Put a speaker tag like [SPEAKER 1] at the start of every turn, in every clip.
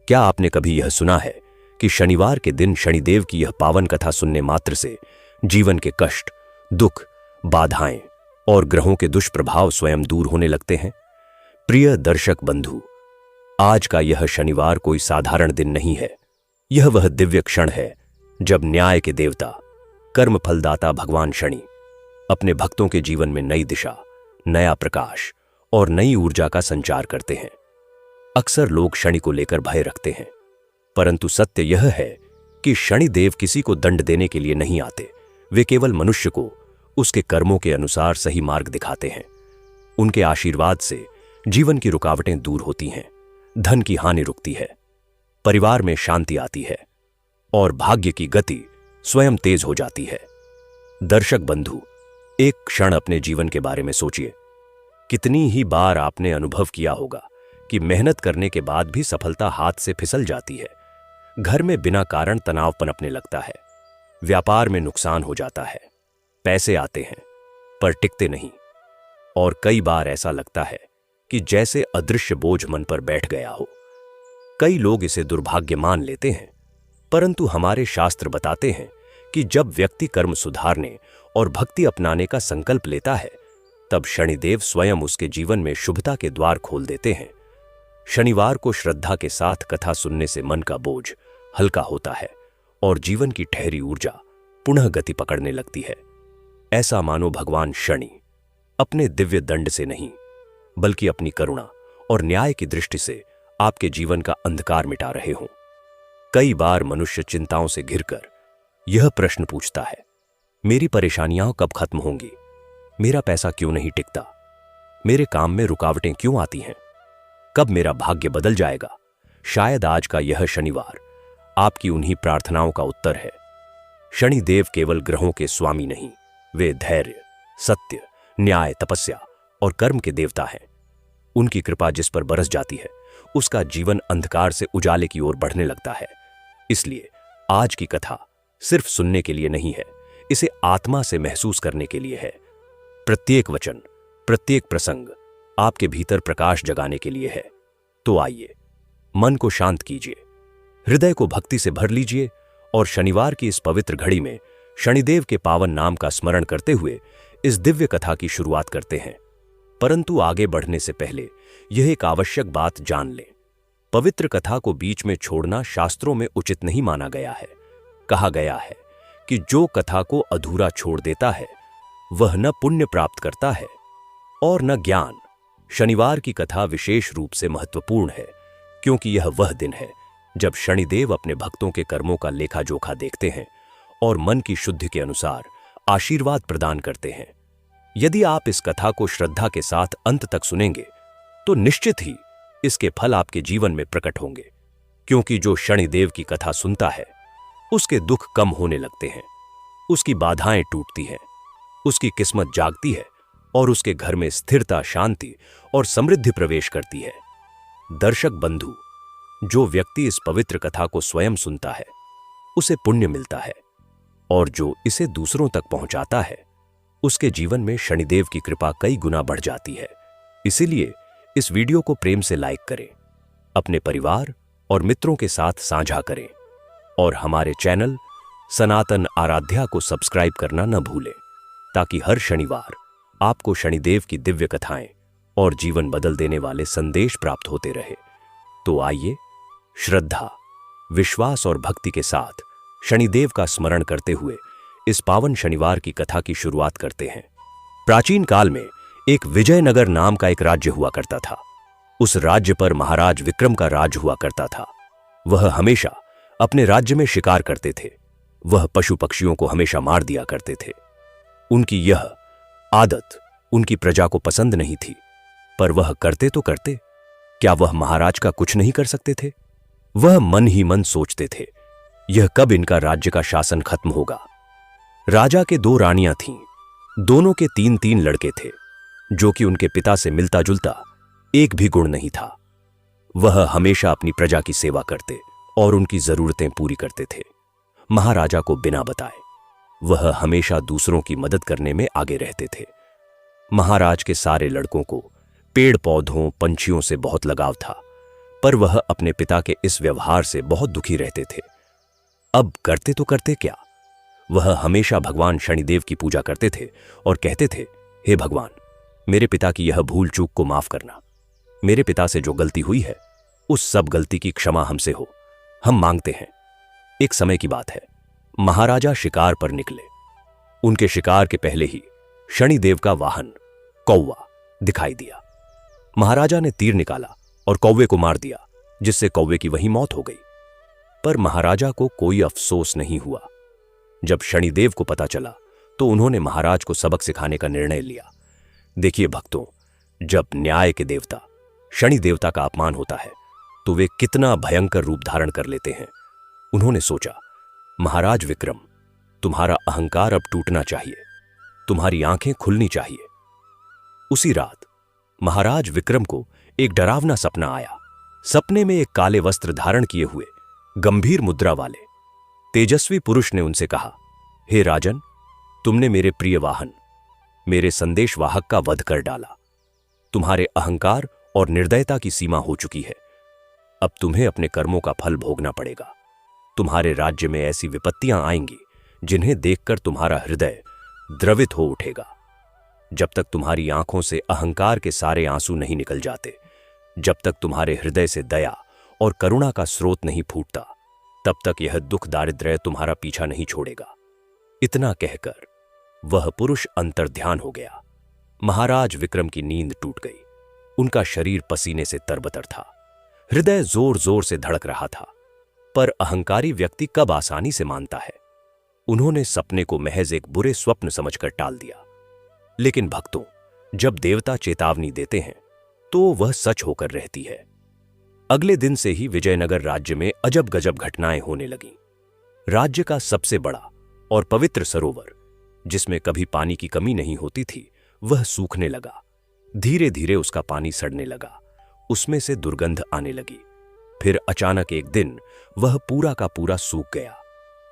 [SPEAKER 1] क्या आपने कभी यह सुना है कि शनिवार के दिन शनिदेव की यह पावन कथा सुनने मात्र से जीवन के कष्ट, दुख, बाधाएं और ग्रहों के दुष्प्रभाव स्वयं दूर होने लगते हैं? प्रिय दर्शक बंधु, आज का यह शनिवार कोई साधारण दिन नहीं है। यह वह दिव्य क्षण है जब न्याय के देवता, कर्म फलदाता भगवान शनि अपने भक्तों के जीवन में नई दिशा, नया प्रकाश और नई ऊर्जा का संचार करते हैं। अक्सर लोग शनि को लेकर भय रखते हैं, परंतु सत्य यह है कि शनिदेव किसी को दंड देने के लिए नहीं आते। वे केवल मनुष्य को उसके कर्मों के अनुसार सही मार्ग दिखाते हैं। उनके आशीर्वाद से जीवन की रुकावटें दूर होती हैं, धन की हानि रुकती है, परिवार में शांति आती है और भाग्य की गति स्वयं तेज हो जाती है। दर्शक बंधु, एक क्षण अपने जीवन के बारे में सोचिए। कितनी ही बार आपने अनुभव किया होगा कि मेहनत करने के बाद भी सफलता हाथ से फिसल जाती है। घर में बिना कारण तनाव पनपने लगता है, व्यापार में नुकसान हो जाता है, पैसे आते हैं पर टिकते नहीं, और कई बार ऐसा लगता है कि जैसे अदृश्य बोझ मन पर बैठ गया हो। कई लोग इसे दुर्भाग्य मान लेते हैं, परंतु हमारे शास्त्र बताते हैं कि जब व्यक्ति कर्म सुधारने और भक्ति अपनाने का संकल्प लेता है, तब शनिदेव स्वयं उसके जीवन में शुभता के द्वार खोल देते हैं। शनिवार को श्रद्धा के साथ कथा सुनने से मन का बोझ हल्का होता है और जीवन की ठहरी ऊर्जा पुनः गति पकड़ने लगती है। ऐसा मानो भगवान शनि अपने दिव्य दंड से नहीं, बल्कि अपनी करुणा और न्याय की दृष्टि से आपके जीवन का अंधकार मिटा रहे हों। कई बार मनुष्य चिंताओं से घिरकर यह प्रश्न पूछता है, मेरी परेशानियां कब खत्म होंगी? मेरा पैसा क्यों नहीं टिकता? मेरे काम में रुकावटें क्यों आती हैं? कब मेरा भाग्य बदल जाएगा? शायद आज का यह शनिवार आपकी उन्हीं प्रार्थनाओं का उत्तर है। शनिदेव केवल ग्रहों के स्वामी नहीं, वे धैर्य, सत्य, न्याय, तपस्या और कर्म के देवता हैं। उनकी कृपा जिस पर बरस जाती है, उसका जीवन अंधकार से उजाले की ओर बढ़ने लगता है। इसलिए आज की कथा सिर्फ सुनने के लिए नहीं है, इसे आत्मा से महसूस करने के लिए है। प्रत्येक वचन, प्रत्येक प्रसंग आपके भीतर प्रकाश जगाने के लिए है। तो आइए, मन को शांत कीजिए, हृदय को भक्ति से भर लीजिए और शनिवार की इस पवित्र घड़ी में शनिदेव के पावन नाम का स्मरण करते हुए इस दिव्य कथा की शुरुआत करते हैं। परंतु आगे बढ़ने से पहले यह एक आवश्यक बात जान लें। पवित्र कथा को बीच में छोड़ना शास्त्रों में उचित नहीं माना गया है। कहा गया है कि जो कथा को अधूरा छोड़ देता है वह न पुण्य प्राप्त करता है और न ज्ञान। शनिवार की कथा विशेष रूप से महत्वपूर्ण है, क्योंकि यह वह दिन है जब शनिदेव अपने भक्तों के कर्मों का लेखा जोखा देखते हैं और मन की शुद्धि के अनुसार आशीर्वाद प्रदान करते हैं। यदि आप इस कथा को श्रद्धा के साथ अंत तक सुनेंगे तो निश्चित ही इसके फल आपके जीवन में प्रकट होंगे, क्योंकि जो शनिदेव की कथा सुनता है उसके दुख कम होने लगते हैं, उसकी बाधाएं टूटती हैं, उसकी किस्मत जागती है और उसके घर में स्थिरता, शांति और समृद्धि प्रवेश करती है। दर्शक बंधु, जो व्यक्ति इस पवित्र कथा को स्वयं सुनता है उसे पुण्य मिलता है, और जो इसे दूसरों तक पहुंचाता है उसके जीवन में शनिदेव की कृपा कई गुना बढ़ जाती है। इसीलिए इस वीडियो को प्रेम से लाइक करें, अपने परिवार और मित्रों के साथ साझा करें और हमारे चैनल सनातन आराध्या को सब्सक्राइब करना न भूलें, ताकि हर शनिवार आपको शनिदेव की दिव्य कथाएं और जीवन बदल देने वाले संदेश प्राप्त होते रहे। तो आइए, श्रद्धा, विश्वास और भक्ति के साथ शनिदेव का स्मरण करते हुए इस पावन शनिवार की कथा की शुरुआत करते हैं। प्राचीन काल में एक विजयनगर नाम का एक राज्य हुआ करता था। उस राज्य पर महाराज विक्रम का राज हुआ करता था। वह हमेशा अपने राज्य में शिकार करते थे। वह पशु पक्षियों को हमेशा मार दिया करते थे। उनकी यह आदत उनकी प्रजा को पसंद नहीं थी, पर वह करते तो करते। क्या वह महाराज का कुछ नहीं कर सकते थे? वह मन ही मन सोचते थे, यह कब इनका राज्य का शासन खत्म होगा। राजा के 2 रानियां थीं। दोनों के 3-3 लड़के थे, जो कि उनके पिता से मिलता जुलता एक भी गुण नहीं था। वह हमेशा अपनी प्रजा की सेवा करते और उनकी जरूरतें पूरी करते थे। महाराजा को बिना बताए वह हमेशा दूसरों की मदद करने में आगे रहते थे। महाराज के सारे लड़कों को पेड़ पौधों, पंछियों से बहुत लगाव था, पर वह अपने पिता के इस व्यवहार से बहुत दुखी रहते थे। अब करते तो करते क्या, वह हमेशा भगवान शनिदेव की पूजा करते थे और कहते थे, हे भगवान, मेरे पिता की यह भूल चूक को माफ करना। मेरे पिता से जो गलती हुई है उस सब गलती की क्षमा हमसे हो, हम मांगते हैं। एक समय की बात है, महाराजा शिकार पर निकले। उनके शिकार के पहले ही शनिदेव का वाहन कौवा दिखाई दिया। महाराजा ने तीर निकाला और कौवे को मार दिया, जिससे कौवे की वहीं मौत हो गई। पर महाराजा को कोई अफसोस नहीं हुआ। जब शनिदेव को पता चला तो उन्होंने महाराज को सबक सिखाने का निर्णय लिया। देखिए भक्तों, जब न्याय के देवता शनि देवता का अपमान होता है तो वे कितना भयंकर रूप धारण कर लेते हैं। उन्होंने सोचा, महाराज विक्रम, तुम्हारा अहंकार अब टूटना चाहिए, तुम्हारी आंखें खुलनी चाहिए। उसी रात महाराज विक्रम को एक डरावना सपना आया। सपने में एक काले वस्त्र धारण किए हुए गंभीर मुद्रा वाले तेजस्वी पुरुष ने उनसे कहा, हे राजन, तुमने मेरे प्रिय वाहन, मेरे संदेशवाहक का वध कर डाला। तुम्हारे अहंकार और निर्दयता की सीमा हो चुकी है। अब तुम्हें अपने कर्मों का फल भोगना पड़ेगा। तुम्हारे राज्य में ऐसी विपत्तियां आएंगी जिन्हें देखकर तुम्हारा हृदय द्रवित हो उठेगा। जब तक तुम्हारी आंखों से अहंकार के सारे आंसू नहीं निकल जाते, जब तक तुम्हारे हृदय से दया और करुणा का स्रोत नहीं फूटता, तब तक यह दुख दारिद्र्य तुम्हारा पीछा नहीं छोड़ेगा। इतना कहकर वह पुरुष अंतर्ध्यान हो गया। महाराज विक्रम की नींद टूट गई। उनका शरीर पसीने से तरबतर था, हृदय जोर जोर से धड़क रहा था। पर अहंकारी व्यक्ति कब आसानी से मानता है। उन्होंने सपने को महज एक बुरे स्वप्न समझकर टाल दिया। लेकिन भक्तों, जब देवता चेतावनी देते हैं तो वह सच होकर रहती है। अगले दिन से ही विजयनगर राज्य में अजब गजब घटनाएं होने लगीं। राज्य का सबसे बड़ा और पवित्र सरोवर, जिसमें कभी पानी की कमी नहीं होती थी, वह सूखने लगा। धीरे धीरे उसका पानी सड़ने लगा, उसमें से दुर्गंध आने लगी। फिर अचानक एक दिन वह पूरा का पूरा सूख गया।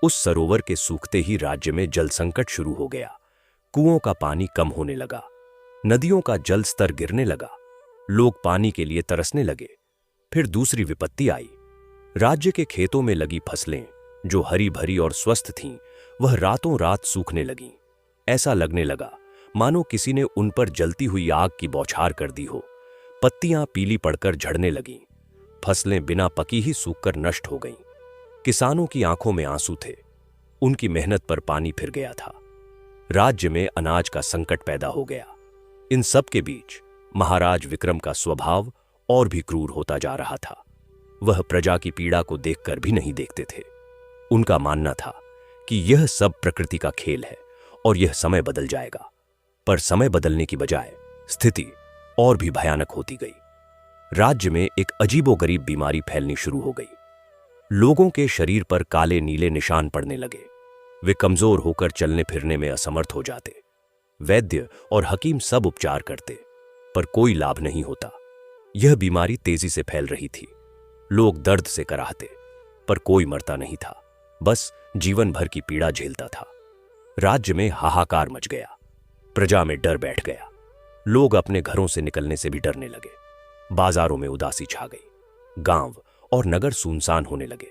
[SPEAKER 1] उस सरोवर के सूखते ही राज्य में जल संकट शुरू हो गया। कुओं का पानी कम होने लगा, नदियों का जल स्तर गिरने लगा, लोग पानी के लिए तरसने लगे। फिर दूसरी विपत्ति आई। राज्य के खेतों में लगी फसलें, जो हरी भरी और स्वस्थ थीं, वह रातों रात सूखने लगीं। ऐसा लगने लगा मानो किसी ने उन पर जलती हुई आग की बौछार कर दी हो। पत्तियां पीली पड़कर झड़ने लगीं। फसलें बिना पकी ही सूखकर नष्ट हो गईं। किसानों की आंखों में आंसू थे, उनकी मेहनत पर पानी फिर गया था। राज्य में अनाज का संकट पैदा हो गया। इन सब के बीच महाराज विक्रम का स्वभाव और भी क्रूर होता जा रहा था। वह प्रजा की पीड़ा को देखकर भी नहीं देखते थे। उनका मानना था कि यह सब प्रकृति का खेल है और यह समय बदल जाएगा। पर समय बदलने की बजाय स्थिति और भी भयानक होती गई। राज्य में एक अजीबोगरीब बीमारी फैलनी शुरू हो गई। लोगों के शरीर पर काले नीले निशान पड़ने लगे। वे कमजोर होकर चलने फिरने में असमर्थ हो जाते। वैद्य और हकीम सब उपचार करते, पर कोई लाभ नहीं होता। यह बीमारी तेजी से फैल रही थी। लोग दर्द से कराहते, पर कोई मरता नहीं था, बस जीवन भर की पीड़ा झेलता था। राज्य में हाहाकार मच गया। प्रजा में डर बैठ गया। लोग अपने घरों से निकलने से भी डरने लगे। बाजारों में उदासी छा गई। गांव और नगर सुनसान होने लगे।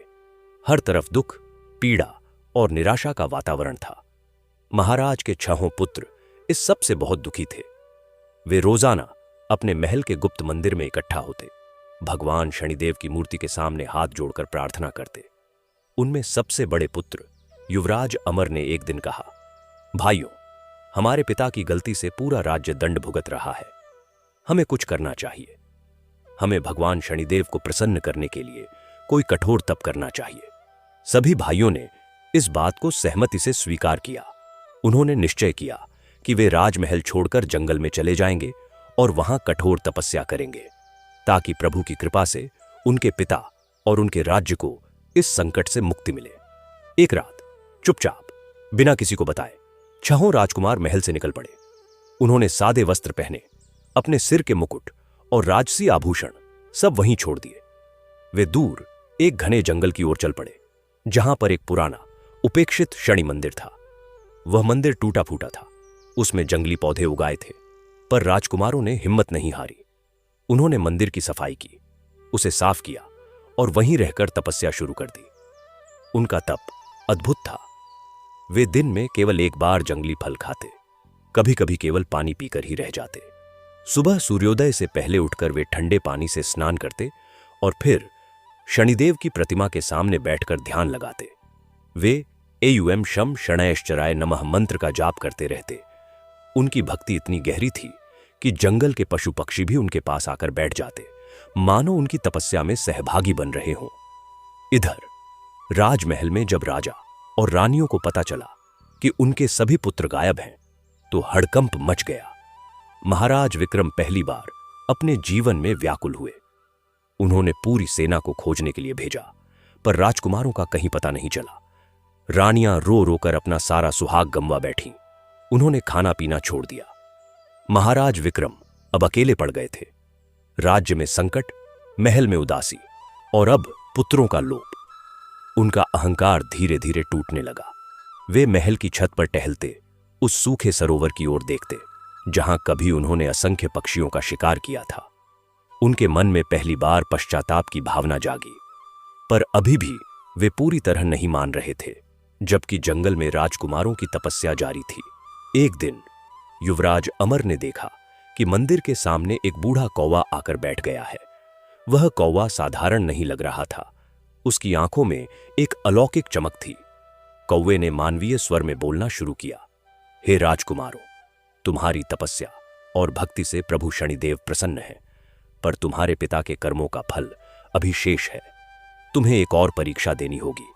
[SPEAKER 1] हर तरफ दुख, पीड़ा और निराशा का वातावरण था। महाराज के 6 पुत्र इस सब से बहुत दुखी थे। वे रोजाना अपने महल के गुप्त मंदिर में इकट्ठा होते, भगवान शनिदेव की मूर्ति के सामने हाथ जोड़कर प्रार्थना करते। उनमें सबसे बड़े पुत्र युवराज अमर ने एक दिन कहा, भाइयों, हमारे पिता की गलती से पूरा राज्य दंड भुगत रहा है। हमें कुछ करना चाहिए। हमें भगवान शनिदेव को प्रसन्न करने के लिए कोई कठोर तप करना चाहिए। सभी भाइयों ने इस बात को सहमति से स्वीकार किया। उन्होंने निश्चय किया कि वे राजमहल छोड़कर जंगल में चले जाएंगे और वहां कठोर तपस्या करेंगे, ताकि प्रभु की कृपा से उनके पिता और उनके राज्य को इस संकट से मुक्ति मिले। एक रात चुपचाप बिना किसी को बताए 6 राजकुमार महल से निकल पड़े। उन्होंने सादे वस्त्र पहने, अपने सिर के मुकुट और राजसी आभूषण सब वहीं छोड़ दिए। वे दूर एक घने जंगल की ओर चल पड़े, जहां पर एक पुराना उपेक्षित शनि मंदिर था। वह मंदिर टूटा फूटा था, उसमें जंगली पौधे उगाए थे, पर राजकुमारों ने हिम्मत नहीं हारी। उन्होंने मंदिर की सफाई की, उसे साफ किया और वहीं रहकर तपस्या शुरू कर दी। उनका तप अद्भुत था। वे दिन में केवल एक बार जंगली फल खाते, कभी कभी केवल पानी पीकर ही रह जाते। सुबह सूर्योदय से पहले उठकर वे ठंडे पानी से स्नान करते और फिर शनिदेव की प्रतिमा के सामने बैठकर ध्यान लगाते। वे एयुएम शम शणैश्चराय नमः मंत्र का जाप करते रहते। उनकी भक्ति इतनी गहरी थी कि जंगल के पशु पक्षी भी उनके पास आकर बैठ जाते, मानो उनकी तपस्या में सहभागी बन रहे हों। इधर राजमहल में जब राजा और रानियों को पता चला कि उनके सभी पुत्र गायब हैं, तो हड़कंप मच गया। महाराज विक्रम पहली बार अपने जीवन में व्याकुल हुए। उन्होंने पूरी सेना को खोजने के लिए भेजा, पर राजकुमारों का कहीं पता नहीं चला। रानियां रो रोकर अपना सारा सुहाग गंवा बैठीं। उन्होंने खाना पीना छोड़ दिया। महाराज विक्रम अब अकेले पड़ गए थे। राज्य में संकट, महल में उदासी और अब पुत्रों का लोभ। उनका अहंकार धीरे धीरे टूटने लगा। वे महल की छत पर टहलते, उस सूखे सरोवर की ओर देखते जहां कभी उन्होंने असंख्य पक्षियों का शिकार किया था। उनके मन में पहली बार पश्चाताप की भावना जागी, पर अभी भी वे पूरी तरह नहीं मान रहे थे। जबकि जंगल में राजकुमारों की तपस्या जारी थी, एक दिन युवराज अमर ने देखा कि मंदिर के सामने एक बूढ़ा कौवा आकर बैठ गया है। वह कौवा साधारण नहीं लग रहा था। उसकी आंखों में एक अलौकिक चमक थी। कौवे ने मानवीय स्वर में बोलना शुरू किया, हे राजकुमारों, तुम्हारी तपस्या और भक्ति से प्रभु शनिदेव प्रसन्न है, पर तुम्हारे पिता के कर्मों का फल अभी शेष है। तुम्हें एक और परीक्षा देनी होगी।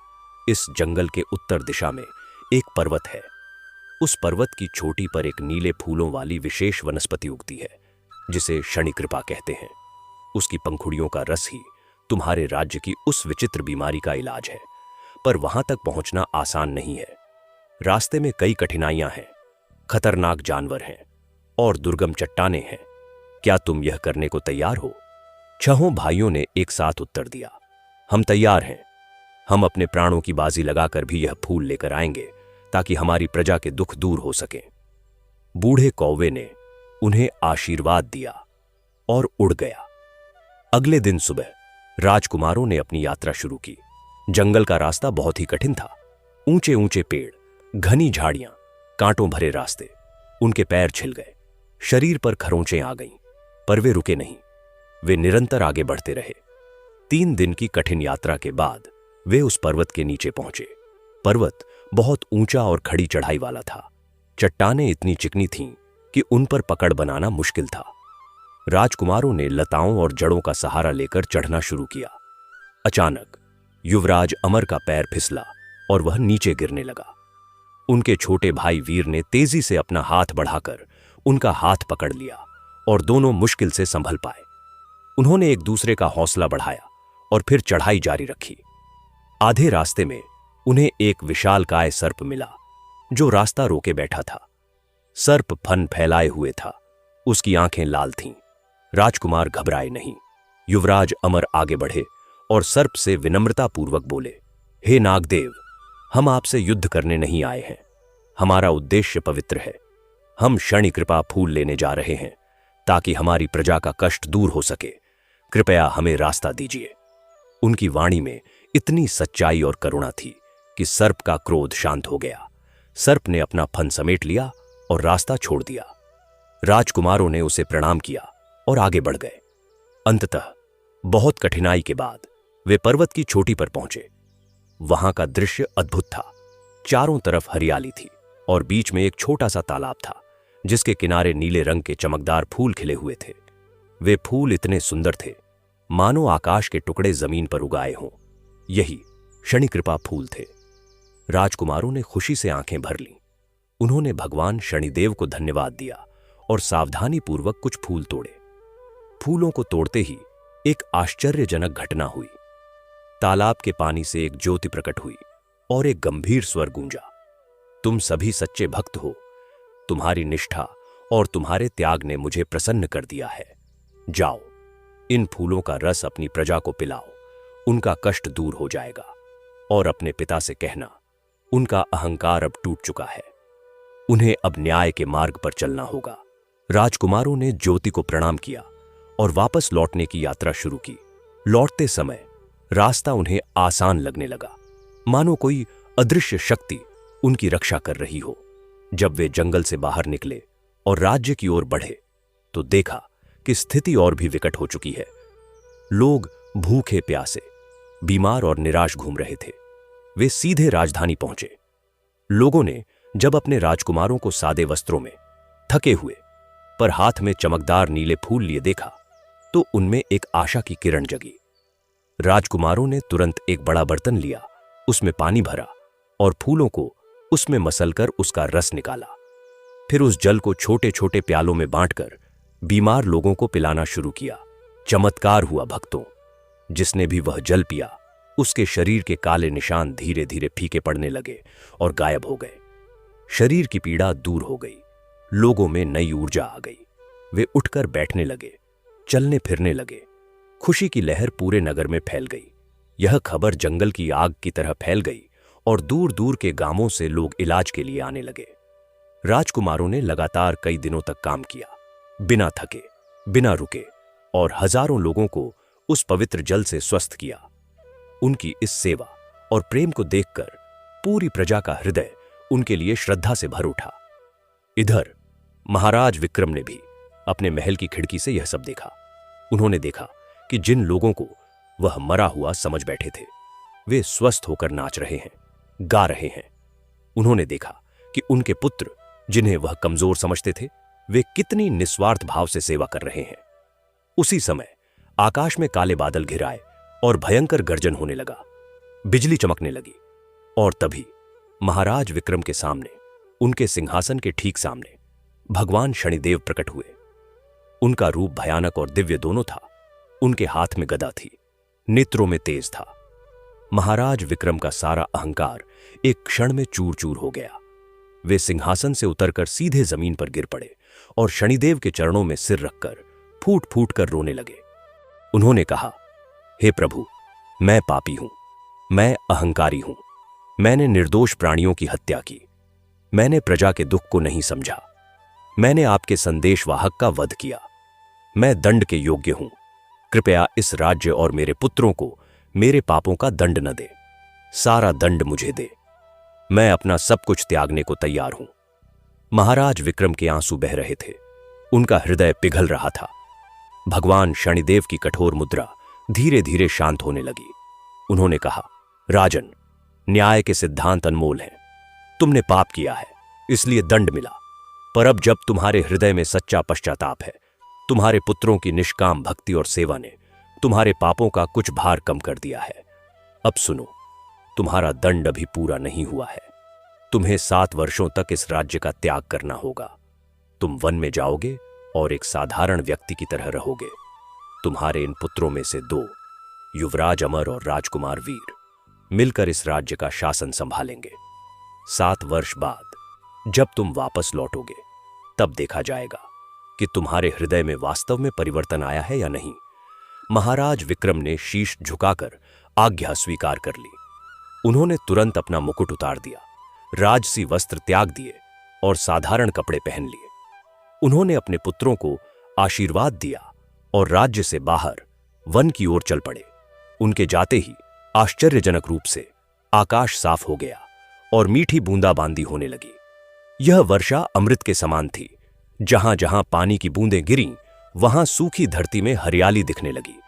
[SPEAKER 1] इस जंगल के उत्तर दिशा में एक पर्वत है। उस पर्वत की चोटी पर एक नीले फूलों वाली विशेष वनस्पति उगती है, जिसे शनि कृपा कहते हैं। उसकी पंखुड़ियों का रस ही तुम्हारे राज्य की उस विचित्र बीमारी का इलाज है, पर वहां तक पहुंचना आसान नहीं है। रास्ते में कई कठिनाइयां हैं, खतरनाक जानवर हैं और दुर्गम चट्टानें हैं। क्या तुम यह करने को तैयार हो? छहों भाइयों ने एक साथ उत्तर दिया, हम तैयार हैं। हम अपने प्राणों की बाजी लगाकर भी यह फूल लेकर आएंगे, ताकि हमारी प्रजा के दुख दूर हो सके। बूढ़े कौवे ने उन्हें आशीर्वाद दिया और उड़ गया। अगले दिन सुबह राजकुमारों ने अपनी यात्रा शुरू की। जंगल का रास्ता बहुत ही कठिन था। ऊंचे ऊंचे पेड़, घनी झाड़ियां, कांटों भरे रास्ते। उनके पैर छिल गए, शरीर पर खरोंचें आ गईं, पर वे रुके नहीं। वे निरंतर आगे बढ़ते रहे। 3 दिन की कठिन यात्रा के बाद वे उस पर्वत के नीचे पहुंचे। पर्वत बहुत ऊंचा और खड़ी चढ़ाई वाला था। चट्टानें इतनी चिकनी थीं कि उन पर पकड़ बनाना मुश्किल था। राजकुमारों ने लताओं और जड़ों का सहारा लेकर चढ़ना शुरू किया। अचानक युवराज अमर का पैर फिसला और वह नीचे गिरने लगा। उनके छोटे भाई वीर ने तेजी से अपना हाथ बढ़ाकर उनका हाथ पकड़ लिया और दोनों मुश्किल से संभल पाए। उन्होंने एक दूसरे का हौसला बढ़ाया और फिर चढ़ाई जारी रखी। आधे रास्ते में उन्हें एक विशालकाय सर्प मिला, जो रास्ता रोके बैठा था। सर्प फन फैलाए हुए था। उसकी आंखें लाल थीं। राजकुमार घबराए नहीं। युवराज अमर आगे बढ़े और सर्प से विनम्रतापूर्वक बोले, हे नागदेव, हम आपसे युद्ध करने नहीं आए हैं। हमारा उद्देश्य पवित्र है। हम शनि कृपा फूल लेने जा रहे हैं, ताकि हमारी प्रजा का कष्ट दूर हो सके। कृपया हमें रास्ता दीजिए। उनकी वाणी में इतनी सच्चाई और करुणा थी कि सर्प का क्रोध शांत हो गया। सर्प ने अपना फन समेट लिया और रास्ता छोड़ दिया। राजकुमारों ने उसे प्रणाम किया और आगे बढ़ गए। अंततः बहुत कठिनाई के बाद वे पर्वत की चोटी पर पहुंचे। वहां का दृश्य अद्भुत था। चारों तरफ हरियाली थी और बीच में एक छोटा सा तालाब था, जिसके किनारे नीले रंग के चमकदार फूल खिले हुए थे। वे फूल इतने सुंदर थे, मानो आकाश के टुकड़े जमीन पर उगाए हों। यही शनि कृपा फूल थे। राजकुमारों ने खुशी से आंखें भर लीं। उन्होंने भगवान शनिदेव को धन्यवाद दिया और सावधानीपूर्वक कुछ फूल तोड़े। फूलों को तोड़ते ही एक आश्चर्यजनक घटना हुई। तालाब के पानी से एक ज्योति प्रकट हुई और एक गंभीर स्वर गूंजा, तुम सभी सच्चे भक्त हो। तुम्हारी निष्ठा और तुम्हारे त्याग ने मुझे प्रसन्न कर दिया है। जाओ, इन फूलों का रस अपनी प्रजा को पिलाओ, उनका कष्ट दूर हो जाएगा। और अपने पिता से कहना, उनका अहंकार अब टूट चुका है। उन्हें अब न्याय के मार्ग पर चलना होगा। राजकुमारों ने ज्योति को प्रणाम किया और वापस लौटने की यात्रा शुरू की। लौटते समय रास्ता उन्हें आसान लगने लगा, मानो कोई अदृश्य शक्ति उनकी रक्षा कर रही हो। जब वे जंगल से बाहर निकले और राज्य की ओर बढ़े तो देखा कि स्थिति और भी विकट हो चुकी है। लोग भूखे प्यासे, बीमार और निराश घूम रहे थे। वे सीधे राजधानी पहुंचे। लोगों ने जब अपने राजकुमारों को सादे वस्त्रों में, थके हुए पर हाथ में चमकदार नीले फूल लिए देखा तो उनमें एक आशा की किरण जगी। राजकुमारों ने तुरंत एक बड़ा बर्तन लिया, उसमें पानी भरा और फूलों को उसमें मसलकर उसका रस निकाला। फिर उस जल को छोटे छोटे प्यालों में बांटकर बीमार लोगों को पिलाना शुरू किया। चमत्कार हुआ भक्तों, जिसने भी वह जल पिया उसके शरीर के काले निशान धीरे धीरे फीके पड़ने लगे और गायब हो गए। शरीर की पीड़ा दूर हो गई, लोगों में नई ऊर्जा आ गई। वे उठकर बैठने लगे, चलने फिरने लगे। खुशी की लहर पूरे नगर में फैल गई। यह खबर जंगल की आग की तरह फैल गई और दूर दूर के गांवों से लोग इलाज के लिए आने लगे। राजकुमारों ने लगातार कई दिनों तक काम किया, बिना थके, बिना रुके, और हजारों लोगों को उस पवित्र जल से स्वस्थ किया। उनकी इस सेवा और प्रेम को देखकर पूरी प्रजा का हृदय उनके लिए श्रद्धा से भर उठा। इधर महाराज विक्रम ने भी अपने महल की खिड़की से यह सब देखा। उन्होंने देखा कि जिन लोगों को वह मरा हुआ समझ बैठे थे वे स्वस्थ होकर नाच रहे हैं, गा रहे हैं। उन्होंने देखा कि उनके पुत्र, जिन्हें वह कमजोर समझते थे, वे कितनी निस्वार्थ भाव से सेवा कर रहे हैं। उसी समय आकाश में काले बादल घिर आए और भयंकर गर्जन होने लगा। बिजली चमकने लगी और तभी महाराज विक्रम के सामने, उनके सिंहासन के ठीक सामने, भगवान शनिदेव प्रकट हुए। उनका रूप भयानक और दिव्य दोनों था। उनके हाथ में गदा थी, नेत्रों में तेज था। महाराज विक्रम का सारा अहंकार एक क्षण में चूर चूर हो गया। वे सिंहासन से उतरकर सीधे जमीन पर गिर पड़े और शनिदेव के चरणों में सिर रखकर फूट फूट कर रोने लगे। उन्होंने कहा, हे प्रभु, मैं पापी हूं, मैं अहंकारी हूं। मैंने निर्दोष प्राणियों की हत्या की। मैंने प्रजा के दुख को नहीं समझा। मैंने आपके संदेशवाहक का वध किया। मैं दंड के योग्य हूं। कृपया इस राज्य और मेरे पुत्रों को मेरे पापों का दंड न दे। सारा दंड मुझे दे। मैं अपना सब कुछ त्यागने को तैयार हूं। महाराज विक्रम के आंसू बह रहे थे। उनका हृदय पिघल रहा था। भगवान शनिदेव की कठोर मुद्रा धीरे धीरे शांत होने लगी। उन्होंने कहा, राजन, न्याय के सिद्धांत अनमोल हैं। तुमने पाप किया है, इसलिए दंड मिला। पर अब जब तुम्हारे हृदय में सच्चा पश्चाताप है, तुम्हारे पुत्रों की निष्काम भक्ति और सेवा ने तुम्हारे पापों का कुछ भार कम कर दिया है। अब सुनो, तुम्हारा दंड अभी पूरा नहीं हुआ है। तुम्हें 7 वर्षों तक इस राज्य का त्याग करना होगा। तुम वन में जाओगे और एक साधारण व्यक्ति की तरह रहोगे। तुम्हारे इन पुत्रों में से 2, युवराज अमर और राजकुमार वीर, मिलकर इस राज्य का शासन संभालेंगे। 7 वर्ष बाद जब तुम वापस लौटोगे, तब देखा जाएगा कि तुम्हारे हृदय में वास्तव में परिवर्तन आया है या नहीं। महाराज विक्रम ने शीश झुकाकर आज्ञा स्वीकार कर ली। उन्होंने तुरंत अपना मुकुट उतार दिया, राजसी वस्त्र त्याग दिए और साधारण कपड़े पहन लिए। उन्होंने अपने पुत्रों को आशीर्वाद दिया और राज्य से बाहर वन की ओर चल पड़े। उनके जाते ही आश्चर्यजनक रूप से आकाश साफ हो गया और मीठी बूंदाबांदी होने लगी। यह वर्षा अमृत के समान थी। जहां जहां पानी की बूंदें गिरीं, वहां सूखी धरती में हरियाली दिखने लगी।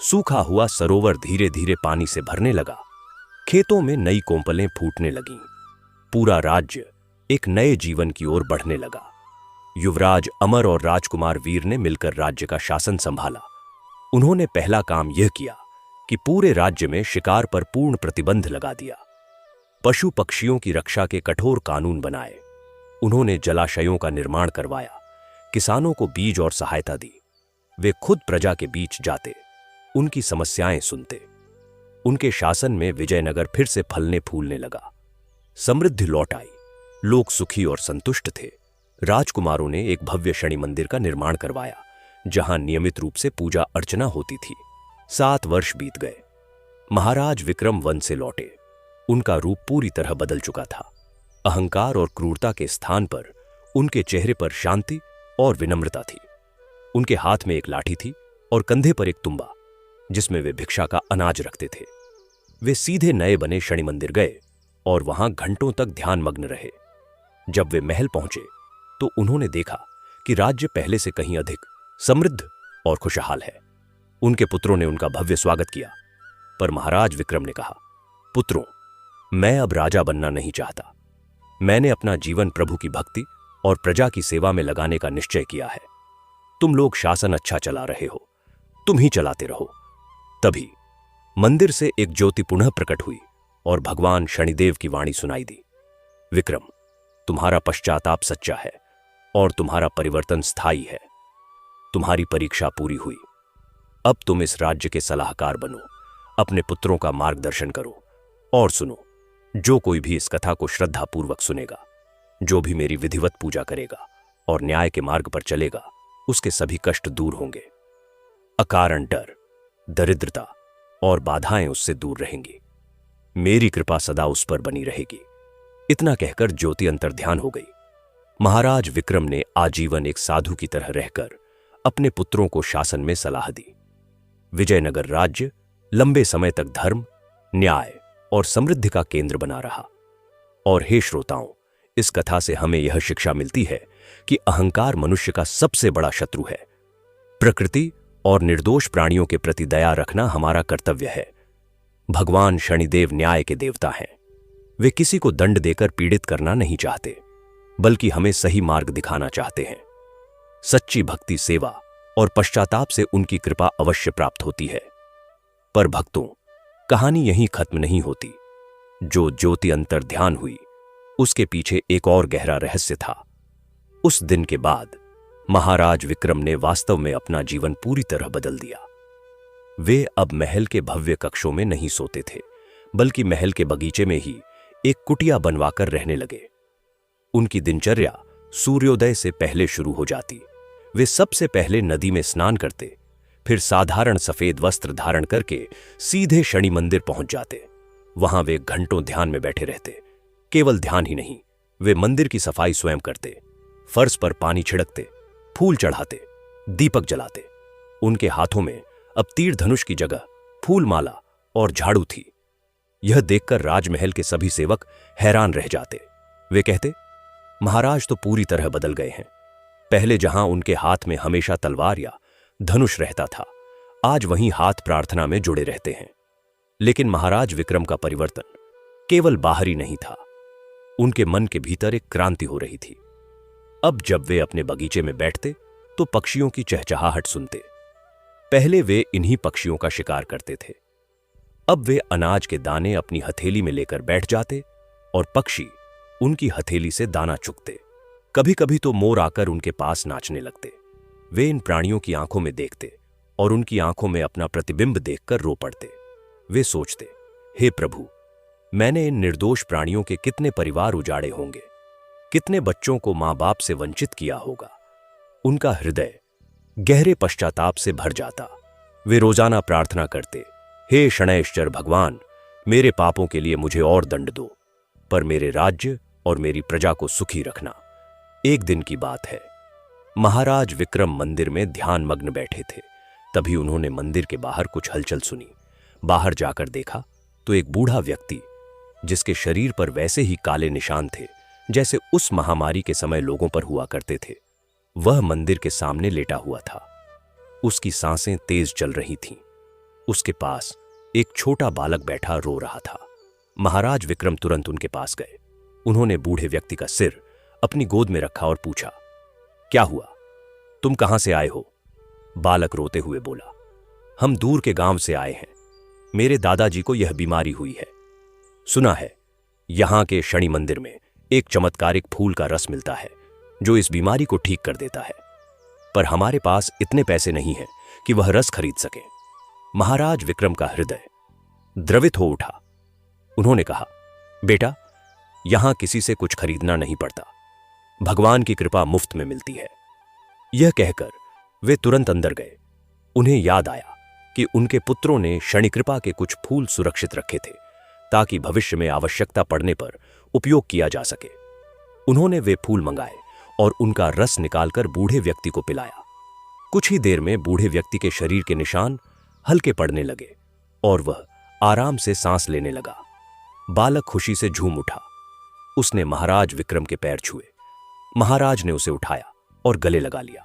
[SPEAKER 1] सूखा हुआ सरोवर धीरे धीरे पानी से भरने लगा। खेतों में नई कोंपलें फूटने लगीं। पूरा राज्य एक नए जीवन की ओर बढ़ने लगा। युवराज अमर और राजकुमार वीर ने मिलकर राज्य का शासन संभाला। उन्होंने पहला काम यह किया कि पूरे राज्य में शिकार पर पूर्ण प्रतिबंध लगा दिया। पशु पक्षियों की रक्षा के कठोर कानून बनाए। उन्होंने जलाशयों का निर्माण करवाया, किसानों को बीज और सहायता दी। वे खुद प्रजा के बीच जाते, उनकी समस्याएं सुनते। उनके शासन में विजयनगर फिर से फलने फूलने लगा। समृद्धि लौट आई, लोग सुखी और संतुष्ट थे। राजकुमारों ने एक भव्य शनि मंदिर का निर्माण करवाया, जहां नियमित रूप से पूजा अर्चना होती थी। 7 वर्ष बीत गए। महाराज विक्रम वन से लौटे। उनका रूप पूरी तरह बदल चुका था। अहंकार और क्रूरता के स्थान पर उनके चेहरे पर शांति और विनम्रता थी। उनके हाथ में एक लाठी थी और कंधे पर एक तुम्बा। जिसमें वे भिक्षा का अनाज रखते थे। वे सीधे नए बने शनि मंदिर गए और वहां घंटों तक ध्यान मग्न रहे। जब वे महल पहुंचे तो उन्होंने देखा कि राज्य पहले से कहीं अधिक समृद्ध और खुशहाल है। उनके पुत्रों ने उनका भव्य स्वागत किया, पर महाराज विक्रम ने कहा, पुत्रों, मैं अब राजा बनना नहीं चाहता। मैंने अपना जीवन प्रभु की भक्ति और प्रजा की सेवा में लगाने का निश्चय किया है। तुम लोग शासन अच्छा चला रहे हो, तुम ही चलाते रहो। तभी मंदिर से एक ज्योति पुनः प्रकट हुई और भगवान शनिदेव की वाणी सुनाई दी, विक्रम, तुम्हारा पश्चाताप सच्चा है और तुम्हारा परिवर्तन स्थायी है। तुम्हारी परीक्षा पूरी हुई। अब तुम इस राज्य के सलाहकार बनो, अपने पुत्रों का मार्गदर्शन करो और सुनो, जो कोई भी इस कथा को श्रद्धापूर्वक सुनेगा, जो भी मेरी विधिवत पूजा करेगा और न्याय के मार्ग पर चलेगा, उसके सभी कष्ट दूर होंगे। अकारण डर, दरिद्रता और बाधाएं उससे दूर रहेंगी। मेरी कृपा सदा उस पर बनी रहेगी। इतना कहकर ज्योति अंतर्ध्यान हो गई। महाराज विक्रम ने आजीवन एक साधु की तरह रहकर अपने पुत्रों को शासन में सलाह दी। विजयनगर राज्य लंबे समय तक धर्म, न्याय और समृद्धि का केंद्र बना रहा। और हे श्रोताओं, इस कथा से हमें यह शिक्षा मिलती है कि अहंकार मनुष्य का सबसे बड़ा शत्रु है। प्रकृति और निर्दोष प्राणियों के प्रति दया रखना हमारा कर्तव्य है। भगवान शनिदेव न्याय के देवता हैं। वे किसी को दंड देकर पीड़ित करना नहीं चाहते, बल्कि हमें सही मार्ग दिखाना चाहते हैं। सच्ची भक्ति, सेवा और पश्चाताप से उनकी कृपा अवश्य प्राप्त होती है। पर भक्तों, कहानी यहीं खत्म नहीं होती। जो ज्योति अंतर ध्यान हुई, उसके पीछे एक और गहरा रहस्य था। उस दिन के बाद महाराज विक्रम ने वास्तव में अपना जीवन पूरी तरह बदल दिया। वे अब महल के भव्य कक्षों में नहीं सोते थे, बल्कि महल के बगीचे में ही एक कुटिया बनवाकर रहने लगे। उनकी दिनचर्या सूर्योदय से पहले शुरू हो जाती। वे सबसे पहले नदी में स्नान करते, फिर साधारण सफेद वस्त्र धारण करके सीधे शनि मंदिर पहुंच जाते। वहां वे घंटों ध्यान में बैठे रहते। केवल ध्यान ही नहीं, वे मंदिर की सफाई स्वयं करते, फर्श पर पानी छिड़कते, फूल चढ़ाते, दीपक जलाते। उनके हाथों में अब तीर धनुष की जगह फूलमाला और झाड़ू थी। यह देखकर राजमहल के सभी सेवक हैरान रह जाते। वे कहते, महाराज तो पूरी तरह बदल गए हैं। पहले जहां उनके हाथ में हमेशा तलवार या धनुष रहता था, आज वहीं हाथ प्रार्थना में जुड़े रहते हैं। लेकिन महाराज विक्रम का परिवर्तन केवल बाहरी नहीं था, उनके मन के भीतर एक क्रांति हो रही थी। अब जब वे अपने बगीचे में बैठते तो पक्षियों की चहचहाहट सुनते। पहले वे इन्हीं पक्षियों का शिकार करते थे। अब वे अनाज के दाने अपनी हथेली में लेकर बैठ जाते और पक्षी उनकी हथेली से दाना चुगते। कभी कभी तो मोर आकर उनके पास नाचने लगते। वे इन प्राणियों की आंखों में देखते और उनकी आंखों में अपना प्रतिबिंब देखकर रो पड़ते। वे सोचते, हे प्रभु, मैंने इन निर्दोष प्राणियों के कितने परिवार उजाड़े होंगे, कितने बच्चों को मां बाप से वंचित किया होगा। उनका हृदय गहरे पश्चाताप से भर जाता। वे रोजाना प्रार्थना करते, हे शनैश्चर भगवान, मेरे पापों के लिए मुझे और दंड दो, पर मेरे राज्य और मेरी प्रजा को सुखी रखना। एक दिन की बात है, महाराज विक्रम मंदिर में ध्यान मग्न बैठे थे। तभी उन्होंने मंदिर के बाहर कुछ हलचल सुनी। बाहर जाकर देखा तो एक बूढ़ा व्यक्ति, जिसके शरीर पर वैसे ही काले निशान थे जैसे उस महामारी के समय लोगों पर हुआ करते थे, वह मंदिर के सामने लेटा हुआ था। उसकी सांसें तेज चल रही थीं। उसके पास एक छोटा बालक बैठा रो रहा था। महाराज विक्रम तुरंत उनके पास गए। उन्होंने बूढ़े व्यक्ति का सिर अपनी गोद में रखा और पूछा, क्या हुआ? तुम कहां से आए हो? बालक रोते हुए बोला, हम दूर के गांव से आए हैं। मेरे दादाजी को यह बीमारी हुई है। सुना है यहां के शनि मंदिर में एक चमत्कारिक फूल का रस मिलता है जो इस बीमारी को ठीक कर देता है, पर हमारे पास इतने पैसे नहीं हैं कि वह रस खरीद सके। महाराज विक्रम का हृदय द्रवित हो उठा। उन्होंने कहा, बेटा, यहां किसी से कुछ खरीदना नहीं पड़ता। भगवान की कृपा मुफ्त में मिलती है। यह कहकर वे तुरंत अंदर गए। उन्हें याद आया कि उनके पुत्रों ने शनि कृपा के कुछ फूल सुरक्षित रखे थे ताकि भविष्य में आवश्यकता पड़ने पर उपयोग किया जा सके। उन्होंने वे फूल मंगाए और उनका रस निकालकर बूढ़े व्यक्ति को पिलाया। कुछ ही देर में बूढ़े व्यक्ति के शरीर के निशान हल्के पड़ने लगे और वह आराम से सांस लेने लगा। बालक खुशी से झूम उठा। उसने महाराज विक्रम के पैर छुए। महाराज ने उसे उठाया और गले लगा लिया।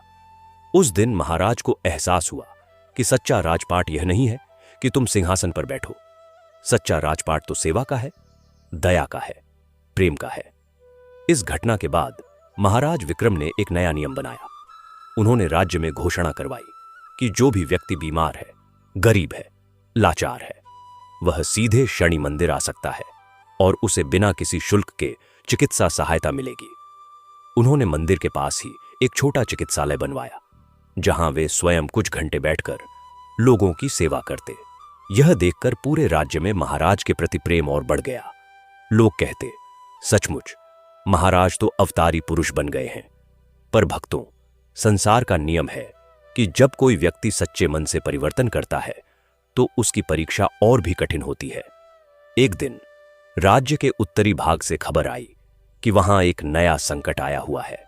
[SPEAKER 1] उस दिन महाराज को एहसास हुआ कि सच्चा राजपाट यह नहीं है कि तुम सिंहासन पर बैठो। सच्चा राजपाट तो सेवा का है, दया का है, प्रेम का है। इस घटना के बाद महाराज विक्रम ने एक नया नियम बनाया। उन्होंने राज्य में घोषणा करवाई कि जो भी व्यक्ति बीमार है, गरीब है, लाचार है, वह सीधे शनि मंदिर आ सकता है और उसे बिना किसी शुल्क के चिकित्सा सहायता मिलेगी। उन्होंने मंदिर के पास ही एक छोटा चिकित्सालय बनवाया, जहां वे स्वयं कुछ घंटे बैठकर लोगों की सेवा करते। यह देखकर पूरे राज्य में महाराज के प्रति प्रेम और बढ़ गया। लोग कहते, सचमुच महाराज तो अवतारी पुरुष बन गए हैं। पर भक्तों, संसार का नियम है कि जब कोई व्यक्ति सच्चे मन से परिवर्तन करता है तो उसकी परीक्षा और भी कठिन होती है। एक दिन राज्य के उत्तरी भाग से खबर आई कि वहां एक नया संकट आया हुआ है।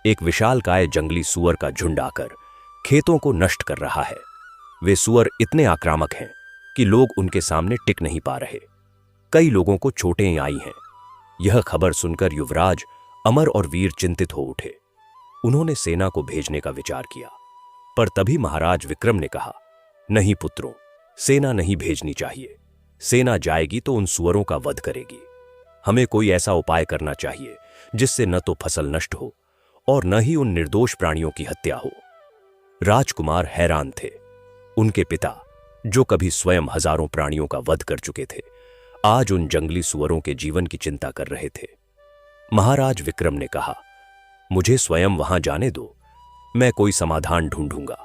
[SPEAKER 1] एक विशालकाय जंगली सुअर का झुंड आकर खेतों को नष्ट कर रहा है। वे सुअर इतने आक्रामक हैं कि लोग उनके सामने टिक नहीं पा रहे। कई लोगों को चोटें आई हैं। यह खबर सुनकर युवराज अमर और वीर चिंतित हो उठे। उन्होंने सेना को भेजने का विचार किया, पर तभी महाराज विक्रम ने कहा, नहीं पुत्रों, सेना नहीं भेजनी चाहिए। सेना जाएगी तो उन सुअरों का वध करेगी। हमें कोई ऐसा उपाय करना चाहिए जिससे न तो फसल नष्ट हो और न ही उन निर्दोष प्राणियों की हत्या हो। राजकुमार हैरान थे। उनके पिता, जो कभी स्वयं हजारों प्राणियों का वध कर चुके थे, आज उन जंगली सुअरों के जीवन की चिंता कर रहे थे। महाराज विक्रम ने कहा, मुझे स्वयं वहां जाने दो, मैं कोई समाधान ढूंढूंगा।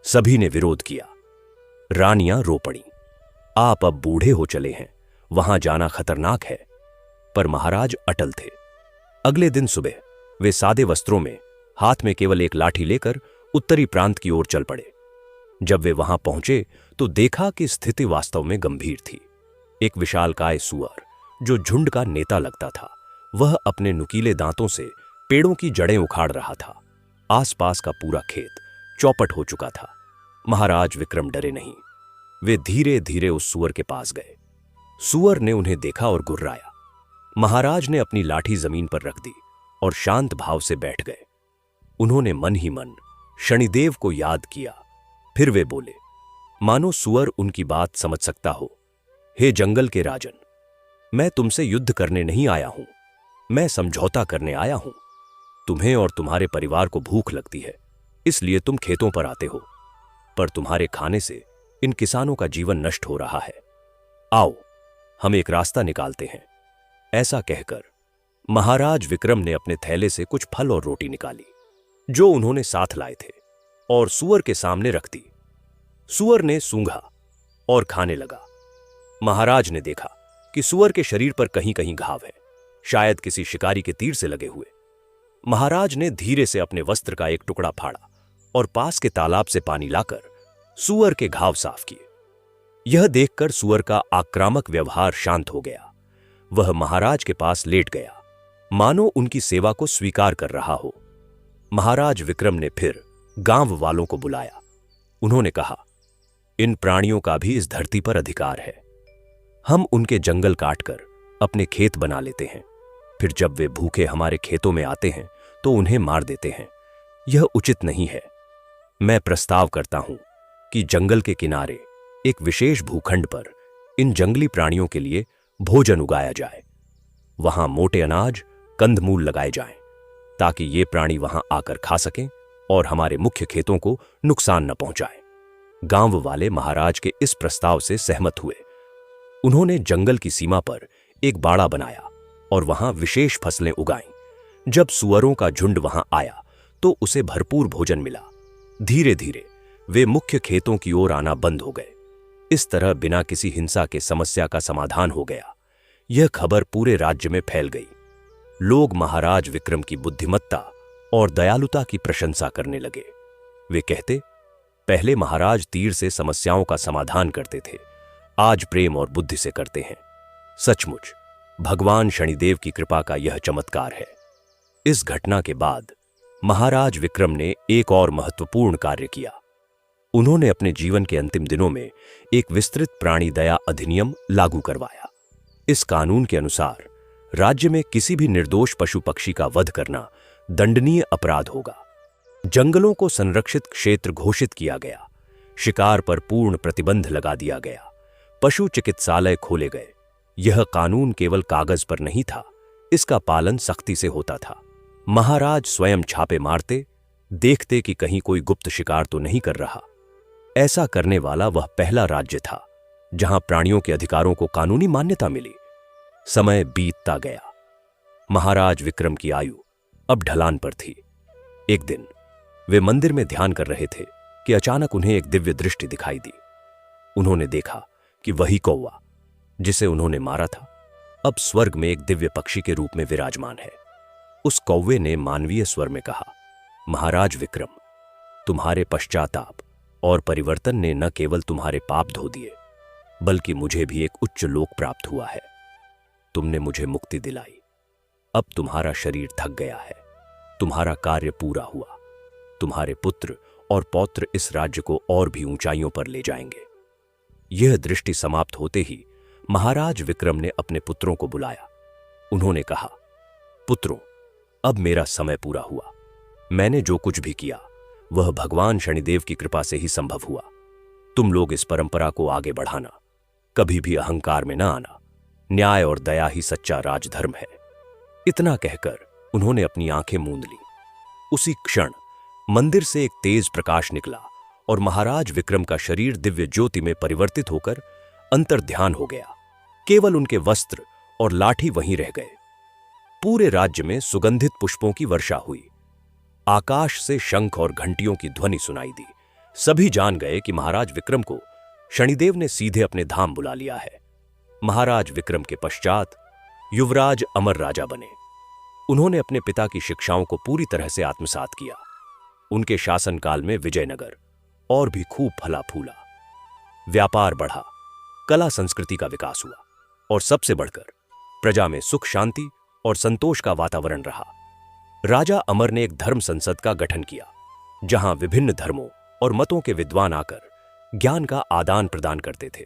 [SPEAKER 1] सभी ने विरोध किया। रानियां रो पड़ी, आप अब बूढ़े हो चले हैं, वहां जाना खतरनाक है। पर महाराज अटल थे। अगले दिन सुबह वे सादे वस्त्रों में, हाथ में केवल एक लाठी लेकर उत्तरी प्रांत की ओर चल पड़े। जब वे वहां पहुंचे तो देखा कि स्थिति वास्तव में गंभीर थी। एक विशालकाय सुअर, जो झुंड का नेता लगता था, वह अपने नुकीले दांतों से पेड़ों की जड़ें उखाड़ रहा था। आसपास का पूरा खेत चौपट हो चुका था। महाराज विक्रम डरे नहीं। वे धीरे धीरे उस सुअर के पास गए। सुअर ने उन्हें देखा और गुर्राया। महाराज ने अपनी लाठी जमीन पर रख दी और शांत भाव से बैठ गए। उन्होंने मन ही मन शनिदेव को याद किया। फिर वे बोले, मानो सुअर उनकी बात समझ सकता हो, हे जंगल के राजन, मैं तुमसे युद्ध करने नहीं आया हूं, मैं समझौता करने आया हूं। तुम्हें और तुम्हारे परिवार को भूख लगती है, इसलिए तुम खेतों पर आते हो, पर तुम्हारे खाने से इन किसानों का जीवन नष्ट हो रहा है। आओ, हम एक रास्ता निकालते हैं। ऐसा कहकर महाराज विक्रम ने अपने थैले से कुछ फल और रोटी निकाली, जो उन्होंने साथ लाए थे, और सुअर के सामने रख दी। सुअर ने सूंघा और खाने लगा। महाराज ने देखा कि सुअर के शरीर पर कहीं कहीं घाव है, शायद किसी शिकारी के तीर से लगे हुए। महाराज ने धीरे से अपने वस्त्र का एक टुकड़ा फाड़ा और पास के तालाब से पानी लाकर सुअर के घाव साफ किए। यह देखकर सुअर का आक्रामक व्यवहार शांत हो गया। वह महाराज के पास लेट गया, मानो उनकी सेवा को स्वीकार कर रहा हो। महाराज विक्रम ने फिर गांव वालों को बुलाया। उन्होंने कहा, इन प्राणियों का भी इस धरती पर अधिकार है। हम उनके जंगल काटकर अपने खेत बना लेते हैं, फिर जब वे भूखे हमारे खेतों में आते हैं तो उन्हें मार देते हैं। यह उचित नहीं है। मैं प्रस्ताव करता हूं कि जंगल के किनारे एक विशेष भूखंड पर इन जंगली प्राणियों के लिए भोजन उगाया जाए। वहां मोटे अनाज, कंदमूल लगाए जाएं, ताकि ये प्राणी वहां आकर खा सकें और हमारे मुख्य खेतों को नुकसान न पहुंचाएं। गांव वाले महाराज के इस प्रस्ताव से सहमत हुए। उन्होंने जंगल की सीमा पर एक बाड़ा बनाया और वहां विशेष फसलें उगाईं। जब सुअरों का झुंड वहां आया तो उसे भरपूर भोजन मिला। धीरे धीरे वे मुख्य खेतों की ओर आना बंद हो गए। इस तरह बिना किसी हिंसा के समस्या का समाधान हो गया। यह खबर पूरे राज्य में फैल गई। लोग महाराज विक्रम की बुद्धिमत्ता और दयालुता की प्रशंसा करने लगे। वे कहते, पहले महाराज तीर से समस्याओं का समाधान करते थे, आज प्रेम और बुद्धि से करते हैं। सचमुच भगवान शनिदेव की कृपा का यह चमत्कार है। इस घटना के बाद महाराज विक्रम ने एक और महत्वपूर्ण कार्य किया। उन्होंने अपने जीवन के अंतिम दिनों में एक विस्तृत प्राणी दया अधिनियम लागू करवाया। इस कानून के अनुसार राज्य में किसी भी निर्दोष पशु पक्षी का वध करना दंडनीय अपराध होगा। जंगलों को संरक्षित क्षेत्र घोषित किया गया। शिकार पर पूर्ण प्रतिबंध लगा दिया गया। पशु चिकित्सालय खोले गए। यह कानून केवल कागज पर नहीं था, इसका पालन सख्ती से होता था। महाराज स्वयं छापे मारते, देखते कि कहीं कोई गुप्त शिकार तो नहीं कर रहा। ऐसा करने वाला वह पहला राज्य था जहां प्राणियों के अधिकारों को कानूनी मान्यता मिली। समय बीतता गया। महाराज विक्रम की आयु अब ढलान पर थी। एक दिन वे मंदिर में ध्यान कर रहे थे कि अचानक उन्हें एक दिव्य दृष्टि दिखाई दी। उन्होंने देखा कि वही कौवा जिसे उन्होंने मारा था अब स्वर्ग में एक दिव्य पक्षी के रूप में विराजमान है। उस कौवे ने मानवीय स्वर में कहा, महाराज विक्रम, तुम्हारे पश्चाताप और परिवर्तन ने न केवल तुम्हारे पाप धो दिए, बल्कि मुझे भी एक उच्च लोक प्राप्त हुआ है। तुमने मुझे मुक्ति दिलाई। अब तुम्हारा शरीर थक गया है। तुम्हारा कार्य पूरा हुआ। तुम्हारे पुत्र और पौत्र इस राज्य को और भी ऊंचाइयों पर ले जाएंगे। यह दृष्टि समाप्त होते ही महाराज विक्रम ने अपने पुत्रों को बुलाया। उन्होंने कहा, पुत्रों, अब मेरा समय पूरा हुआ। मैंने जो कुछ भी किया वह भगवान शनिदेव की कृपा से ही संभव हुआ। तुम लोग इस परंपरा को आगे बढ़ाना, कभी भी अहंकार में न आना। न्याय और दया ही सच्चा राजधर्म है। इतना कहकर उन्होंने अपनी आंखें मूंद ली। उसी क्षण मंदिर से एक तेज प्रकाश निकला और महाराज विक्रम का शरीर दिव्य ज्योति में परिवर्तित होकर अंतर्ध्यान हो गया। केवल उनके वस्त्र और लाठी वहीं रह गए। पूरे राज्य में सुगंधित पुष्पों की वर्षा हुई। आकाश से शंख और घंटियों की ध्वनि सुनाई दी। सभी जान गए कि महाराज विक्रम को शनिदेव ने सीधे अपने धाम बुला लिया है। महाराज विक्रम के पश्चात युवराज अमर राजा बने। उन्होंने अपने पिता की शिक्षाओं को पूरी तरह से आत्मसात किया। उनके शासनकाल में विजयनगर और भी खूब फला फूला। व्यापार बढ़ा, कला संस्कृति का विकास हुआ और सबसे बढ़कर प्रजा में सुख शांति और संतोष का वातावरण रहा। राजा अमर ने एक धर्म संसद का गठन किया, जहां विभिन्न धर्मों और मतों के विद्वान आकर ज्ञान का आदान प्रदान करते थे।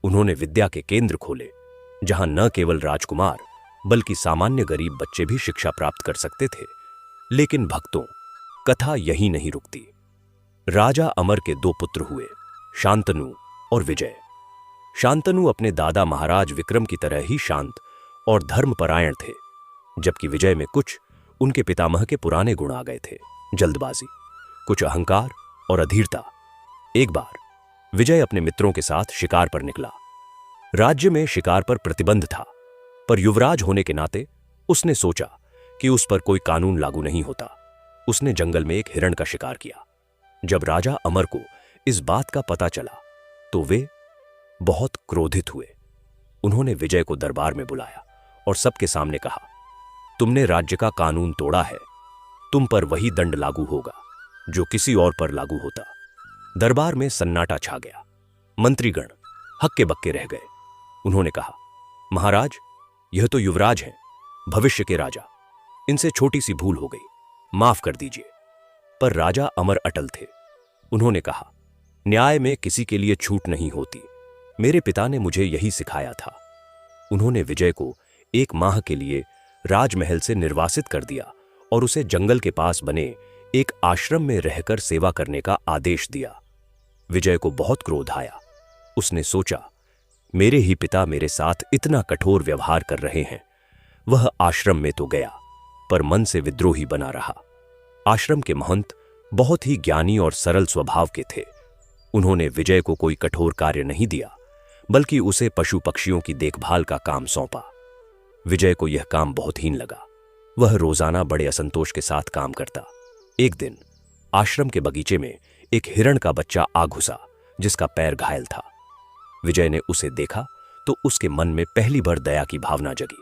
[SPEAKER 1] उन्होंने विद्या के केंद्र खोले, जहां न केवल राजकुमार बल्कि सामान्य गरीब बच्चे भी शिक्षा प्राप्त कर सकते थे। लेकिन भक्तों, कथा यहीं नहीं रुकती। राजा अमर के दो पुत्र हुए, शांतनु और विजय। शांतनु अपने दादा महाराज विक्रम की तरह ही शांत और धर्मपरायण थे, जबकि विजय में कुछ उनके पितामह के पुराने गुण आ गए थे। जल्दबाजी, कुछ अहंकार और अधीरता। एक बार विजय अपने मित्रों के साथ शिकार पर निकला। राज्य में शिकार पर प्रतिबंध था, पर युवराज होने के नाते उसने सोचा कि उस पर कोई कानून लागू नहीं होता। उसने जंगल में एक हिरण का शिकार किया। जब राजा अमर को इस बात का पता चला तो वे बहुत क्रोधित हुए। उन्होंने विजय को दरबार में बुलाया और सबके सामने कहा, तुमने राज्य का कानून तोड़ा है। तुम पर वही दंड लागू होगा जो किसी और पर लागू होता। दरबार में सन्नाटा छा गया। मंत्रीगण हक्के बक्के रह गए। उन्होंने कहा, महाराज, यह तो युवराज हैं, भविष्य के राजा। इनसे छोटी सी भूल हो गई, माफ कर दीजिए। पर राजा अमर अटल थे। उन्होंने कहा, न्याय में किसी के लिए छूट नहीं होती। मेरे पिता ने मुझे यही सिखाया था। उन्होंने विजय को 1 माह के लिए राजमहल से निर्वासित कर दिया और उसे जंगल के पास बने एक आश्रम में रहकर सेवा करने का आदेश दिया। विजय को बहुत क्रोध आया। उसने सोचा, मेरे ही पिता मेरे साथ इतना कठोर व्यवहार कर रहे हैं। वह आश्रम में तो गया, पर मन से विद्रोही बना रहा। आश्रम के महंत बहुत ही ज्ञानी और सरल स्वभाव के थे। उन्होंने विजय को कोई कठोर कार्य नहीं दिया, बल्कि उसे पशु पक्षियों की देखभाल का काम सौंपा। विजय को यह काम बहुत हीन लगा। वह रोजाना बड़े असंतोष के साथ काम करता। एक दिन आश्रम के बगीचे में एक हिरण का बच्चा आ घुसा, जिसका पैर घायल था। विजय ने उसे देखा तो उसके मन में पहली बार दया की भावना जगी।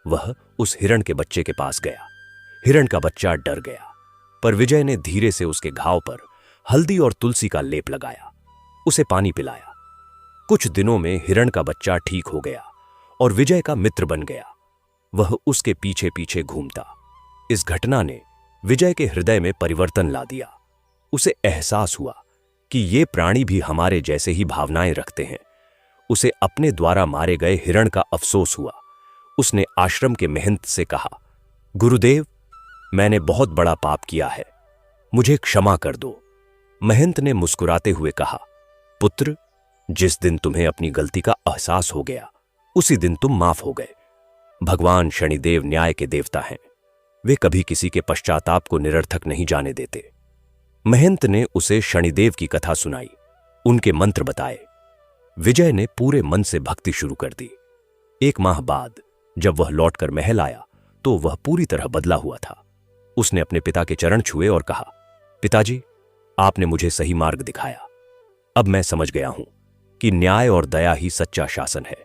[SPEAKER 1] वह उस हिरण के बच्चे के पास गया। हिरण का बच्चा डर गया, पर विजय ने धीरे से उसके घाव पर हल्दी और तुलसी का लेप लगाया, उसे पानी पिलाया। कुछ दिनों में हिरण का बच्चा ठीक हो गया और विजय का मित्र बन गया। वह उसके पीछे पीछे घूमता। इस घटना ने विजय के हृदय में परिवर्तन ला दिया। उसे एहसास हुआ कि ये प्राणी भी हमारे जैसे ही भावनाएं रखते हैं। उसे अपने द्वारा मारे गए हिरण का अफसोस हुआ। उसने आश्रम के महंत से कहा, गुरुदेव, मैंने बहुत बड़ा पाप किया है, मुझे क्षमा कर दो। महंत ने मुस्कुराते हुए कहा, पुत्र, जिस दिन तुम्हें अपनी गलती का एहसास हो गया उसी दिन तुम माफ हो गए। भगवान शनिदेव न्याय के देवता हैं, वे कभी किसी के पश्चाताप को निरर्थक नहीं जाने देते। महंत ने उसे शनिदेव की कथा सुनाई, उनके मंत्र बताए। विजय ने पूरे मन से भक्ति शुरू कर दी। 1 माह बाद जब वह लौटकर महल आया तो वह पूरी तरह बदला हुआ था। उसने अपने पिता के चरण छुए और कहा, पिताजी, आपने मुझे सही मार्ग दिखाया। अब मैं समझ गया हूं कि न्याय और दया ही सच्चा शासन है।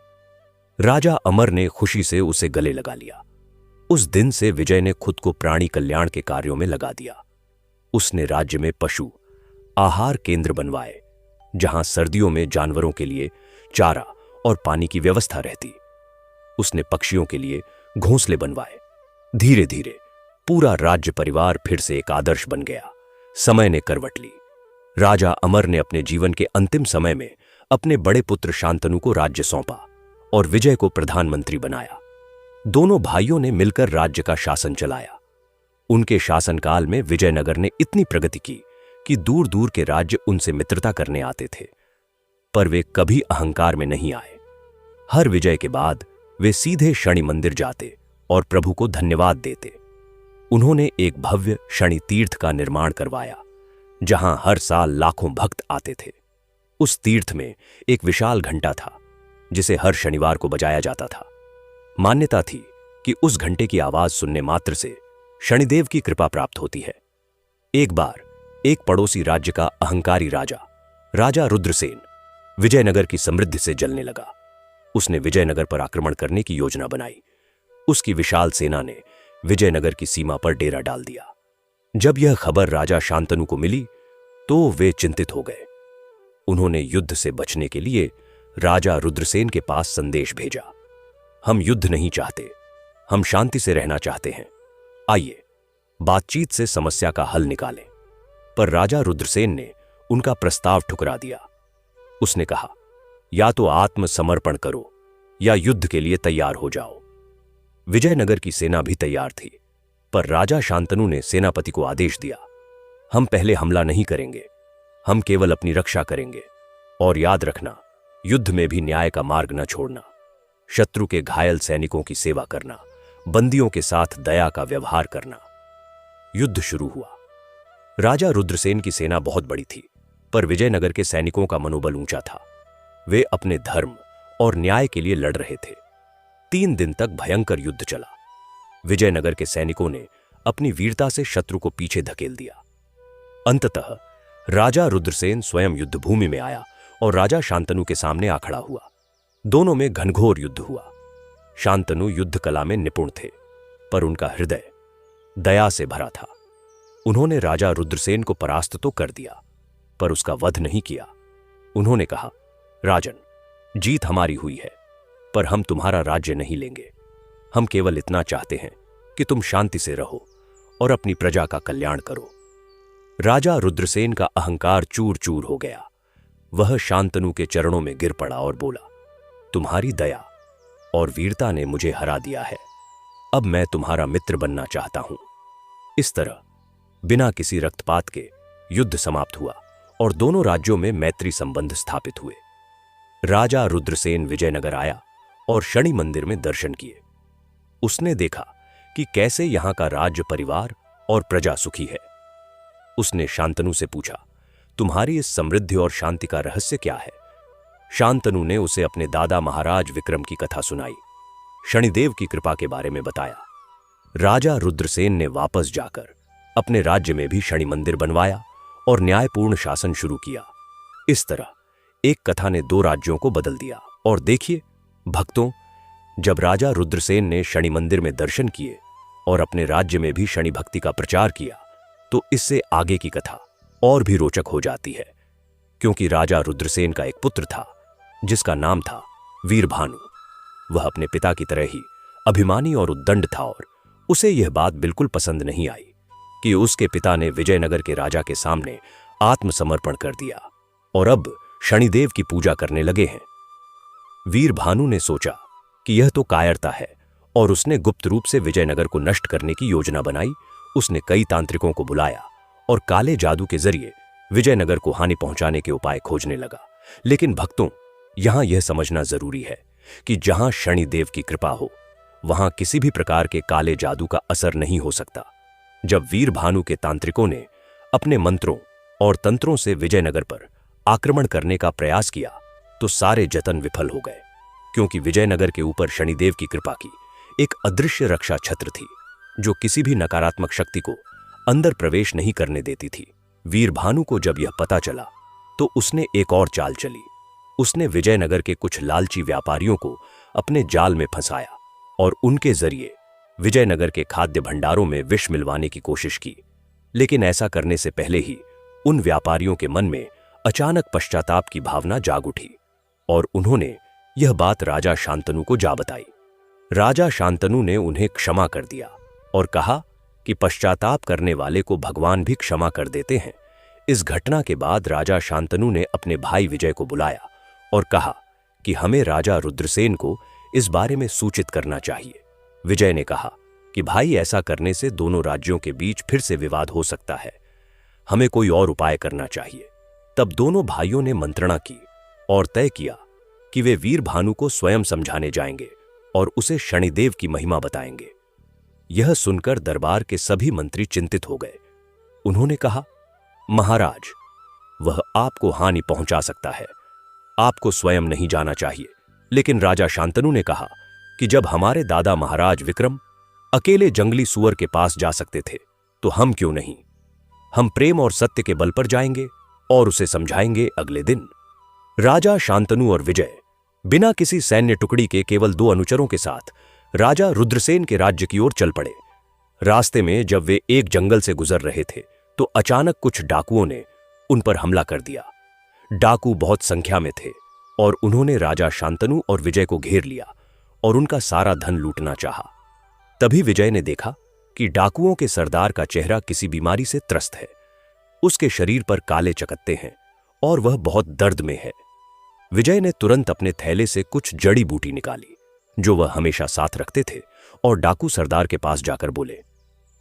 [SPEAKER 1] राजा अमर ने खुशी से उसे गले लगा लिया। उस दिन से विजय ने खुद को प्राणी कल्याण के कार्यों में लगा दिया। उसने राज्य में पशु आहार केंद्र बनवाए, जहां सर्दियों में जानवरों के लिए चारा और पानी की व्यवस्था रहती। उसने पक्षियों के लिए घोंसले बनवाए। धीरे धीरे पूरा राज्य परिवार फिर से एक आदर्श बन गया। समय ने करवट ली। राजा अमर ने अपने जीवन के अंतिम समय में अपने बड़े पुत्र शांतनु को राज्य सौंपा और विजय को प्रधानमंत्री बनाया। दोनों भाइयों ने मिलकर राज्य का शासन चलाया। उनके शासनकाल में विजयनगर ने इतनी प्रगति की कि दूर दूर के राज्य उनसे मित्रता करने आते थे, पर वे कभी अहंकार में नहीं आए। हर विजय के बाद वे सीधे शनि मंदिर जाते और प्रभु को धन्यवाद देते। उन्होंने एक भव्य शनि तीर्थ का निर्माण करवाया, जहां हर साल लाखों भक्त आते थे। उस तीर्थ में एक विशाल घंटा था, जिसे हर शनिवार को बजाया जाता था। मान्यता थी कि उस घंटे की आवाज सुनने मात्र से शनिदेव की कृपा प्राप्त होती है। एक बार एक पड़ोसी राज्य का अहंकारी राजा रुद्रसेन विजयनगर की समृद्धि से जलने लगा। उसने विजयनगर पर आक्रमण करने की योजना बनाई। उसकी विशाल सेना ने विजयनगर की सीमा पर डेरा डाल दिया। जब यह खबर राजा शांतनु को मिली तो वे चिंतित हो गए। उन्होंने युद्ध से बचने के लिए राजा रुद्रसेन के पास संदेश भेजा, हम युद्ध नहीं चाहते, हम शांति से रहना चाहते हैं। आइए बातचीत से समस्या का हल निकालें। पर राजा रुद्रसेन ने उनका प्रस्ताव ठुकरा दिया। उसने कहा, या तो आत्मसमर्पण करो या युद्ध के लिए तैयार हो जाओ। विजयनगर की सेना भी तैयार थी, पर राजा शांतनु ने सेनापति को आदेश दिया, हम पहले हमला नहीं करेंगे, हम केवल अपनी रक्षा करेंगे। और याद रखना, युद्ध में भी न्याय का मार्ग न छोड़ना। शत्रु के घायल सैनिकों की सेवा करना, बंदियों के साथ दया का व्यवहार करना। युद्ध शुरू हुआ। राजा रुद्रसेन की सेना बहुत बड़ी थी, पर विजयनगर के सैनिकों का मनोबल ऊंचा था। वे अपने धर्म और न्याय के लिए लड़ रहे थे। 3 दिन तक भयंकर युद्ध चला। विजयनगर के सैनिकों ने अपनी वीरता से शत्रु को पीछे धकेल दिया। अंततः राजा रुद्रसेन स्वयं युद्धभूमि में आया और राजा शांतनु के सामने आ खड़ा हुआ। दोनों में घनघोर युद्ध हुआ। शांतनु युद्ध कला में निपुण थे, पर उनका हृदय दया से भरा था। उन्होंने राजा रुद्रसेन को परास्त तो कर दिया, पर उसका वध नहीं किया। उन्होंने कहा, राजन, जीत हमारी हुई है, पर हम तुम्हारा राज्य नहीं लेंगे। हम केवल इतना चाहते हैं कि तुम शांति से रहो और अपनी प्रजा का कल्याण करो। राजा रुद्रसेन का अहंकार चूर चूर हो गया। वह शांतनु के चरणों में गिर पड़ा और बोला, तुम्हारी दया और वीरता ने मुझे हरा दिया है। अब मैं तुम्हारा मित्र बनना चाहता हूं। इस तरह बिना किसी रक्तपात के युद्ध समाप्त हुआ और दोनों राज्यों में मैत्री संबंध स्थापित हुए। राजा रुद्रसेन विजयनगर आया और शनि मंदिर में दर्शन किए। उसने देखा कि कैसे यहां का राज्य परिवार और प्रजा सुखी है। उसने शांतनु से पूछा, तुम्हारी इस समृद्धि और शांति का रहस्य क्या है? शांतनु ने उसे अपने दादा महाराज विक्रम की कथा सुनाई, शनिदेव की कृपा के बारे में बताया। राजा रुद्रसेन ने वापस जाकर अपने राज्य में भी शनि मंदिर बनवाया और न्यायपूर्ण शासन शुरू किया। इस तरह एक कथा ने 2 राज्यों को बदल दिया। और देखिए भक्तों, जब राजा रुद्रसेन ने शनि मंदिर में दर्शन किए और अपने राज्य में भी शनि भक्ति का प्रचार किया, तो इससे आगे की कथा और भी रोचक हो जाती है। क्योंकि राजा रुद्रसेन का एक पुत्र था जिसका नाम था वीरभानु। वह अपने पिता की तरह ही अभिमानी और उद्दंड था और उसे यह बात बिल्कुल पसंद नहीं आई कि उसके पिता ने विजयनगर के राजा के सामने आत्मसमर्पण कर दिया। और अब शनिदेव की पूजा करने लगे हैं। वीर भानु ने सोचा कि यह तो कायरता है और उसने गुप्त रूप से विजयनगर को नष्ट करने की योजना बनाई। उसने कई तांत्रिकों को बुलाया और काले जादू के जरिए विजयनगर को हानि पहुंचाने के उपाय खोजने लगा। लेकिन भक्तों, यहां यह समझना जरूरी है कि जहां शनिदेव की कृपा हो वहां किसी भी प्रकार के काले जादू का असर नहीं हो सकता। जब वीर भानु के तांत्रिकों ने अपने मंत्रों और तंत्रों से विजयनगर पर आक्रमण करने का प्रयास किया तो सारे जतन विफल हो गए, क्योंकि विजयनगर के ऊपर शनिदेव की कृपा की एक अदृश्य रक्षा छत्र थी जो किसी भी नकारात्मक शक्ति को अंदर प्रवेश नहीं करने देती थी। वीर भानु को जब यह पता चला तो उसने एक और चाल चली। उसने विजयनगर के कुछ लालची व्यापारियों को अपने जाल में फंसाया और उनके जरिए विजयनगर के खाद्य भंडारों में विष मिलवाने की कोशिश की। लेकिन ऐसा करने से पहले ही उन व्यापारियों के मन में अचानक पश्चाताप की भावना जाग उठी और उन्होंने यह बात राजा शांतनु को जा बताई। राजा शांतनु ने उन्हें क्षमा कर दिया और कहा कि पश्चाताप करने वाले को भगवान भी क्षमा कर देते हैं। इस घटना के बाद राजा शांतनु ने अपने भाई विजय को बुलाया और कहा कि हमें राजा रुद्रसेन को इस बारे में सूचित करना चाहिए। विजय ने कहा कि भाई, ऐसा करने से दोनों राज्यों के बीच फिर से विवाद हो सकता है, हमें कोई और उपाय करना चाहिए। तब दोनों भाइयों ने मंत्रणा की और तय किया कि वे वीर भानु को स्वयं समझाने जाएंगे और उसे शनिदेव की महिमा बताएंगे। यह सुनकर दरबार के सभी मंत्री चिंतित हो गए। उन्होंने कहा, महाराज, वह आपको हानि पहुंचा सकता है, आपको स्वयं नहीं जाना चाहिए। लेकिन राजा शांतनु ने कहा कि जब हमारे दादा महाराज विक्रम अकेले जंगली सुअर के पास जा सकते थे तो हम क्यों नहीं? हम प्रेम और सत्य के बल पर जाएंगे और उसे समझाएंगे। अगले दिन राजा शांतनु और विजय बिना किसी सैन्य टुकड़ी के केवल 2 अनुचरों के साथ राजा रुद्रसेन के राज्य की ओर चल पड़े। रास्ते में जब वे एक जंगल से गुजर रहे थे तो अचानक कुछ डाकुओं ने उन पर हमला कर दिया। डाकू बहुत संख्या में थे और उन्होंने राजा शांतनु और विजय को घेर लिया और उनका सारा धन लूटना चाहा। तभी विजय ने देखा कि डाकुओं के सरदार का चेहरा किसी बीमारी से त्रस्त है। उसके शरीर पर काले चकत्ते हैं और वह बहुत दर्द में है। विजय ने तुरंत अपने थैले से कुछ जड़ी बूटी निकाली जो वह हमेशा साथ रखते थे और डाकू सरदार के पास जाकर बोले,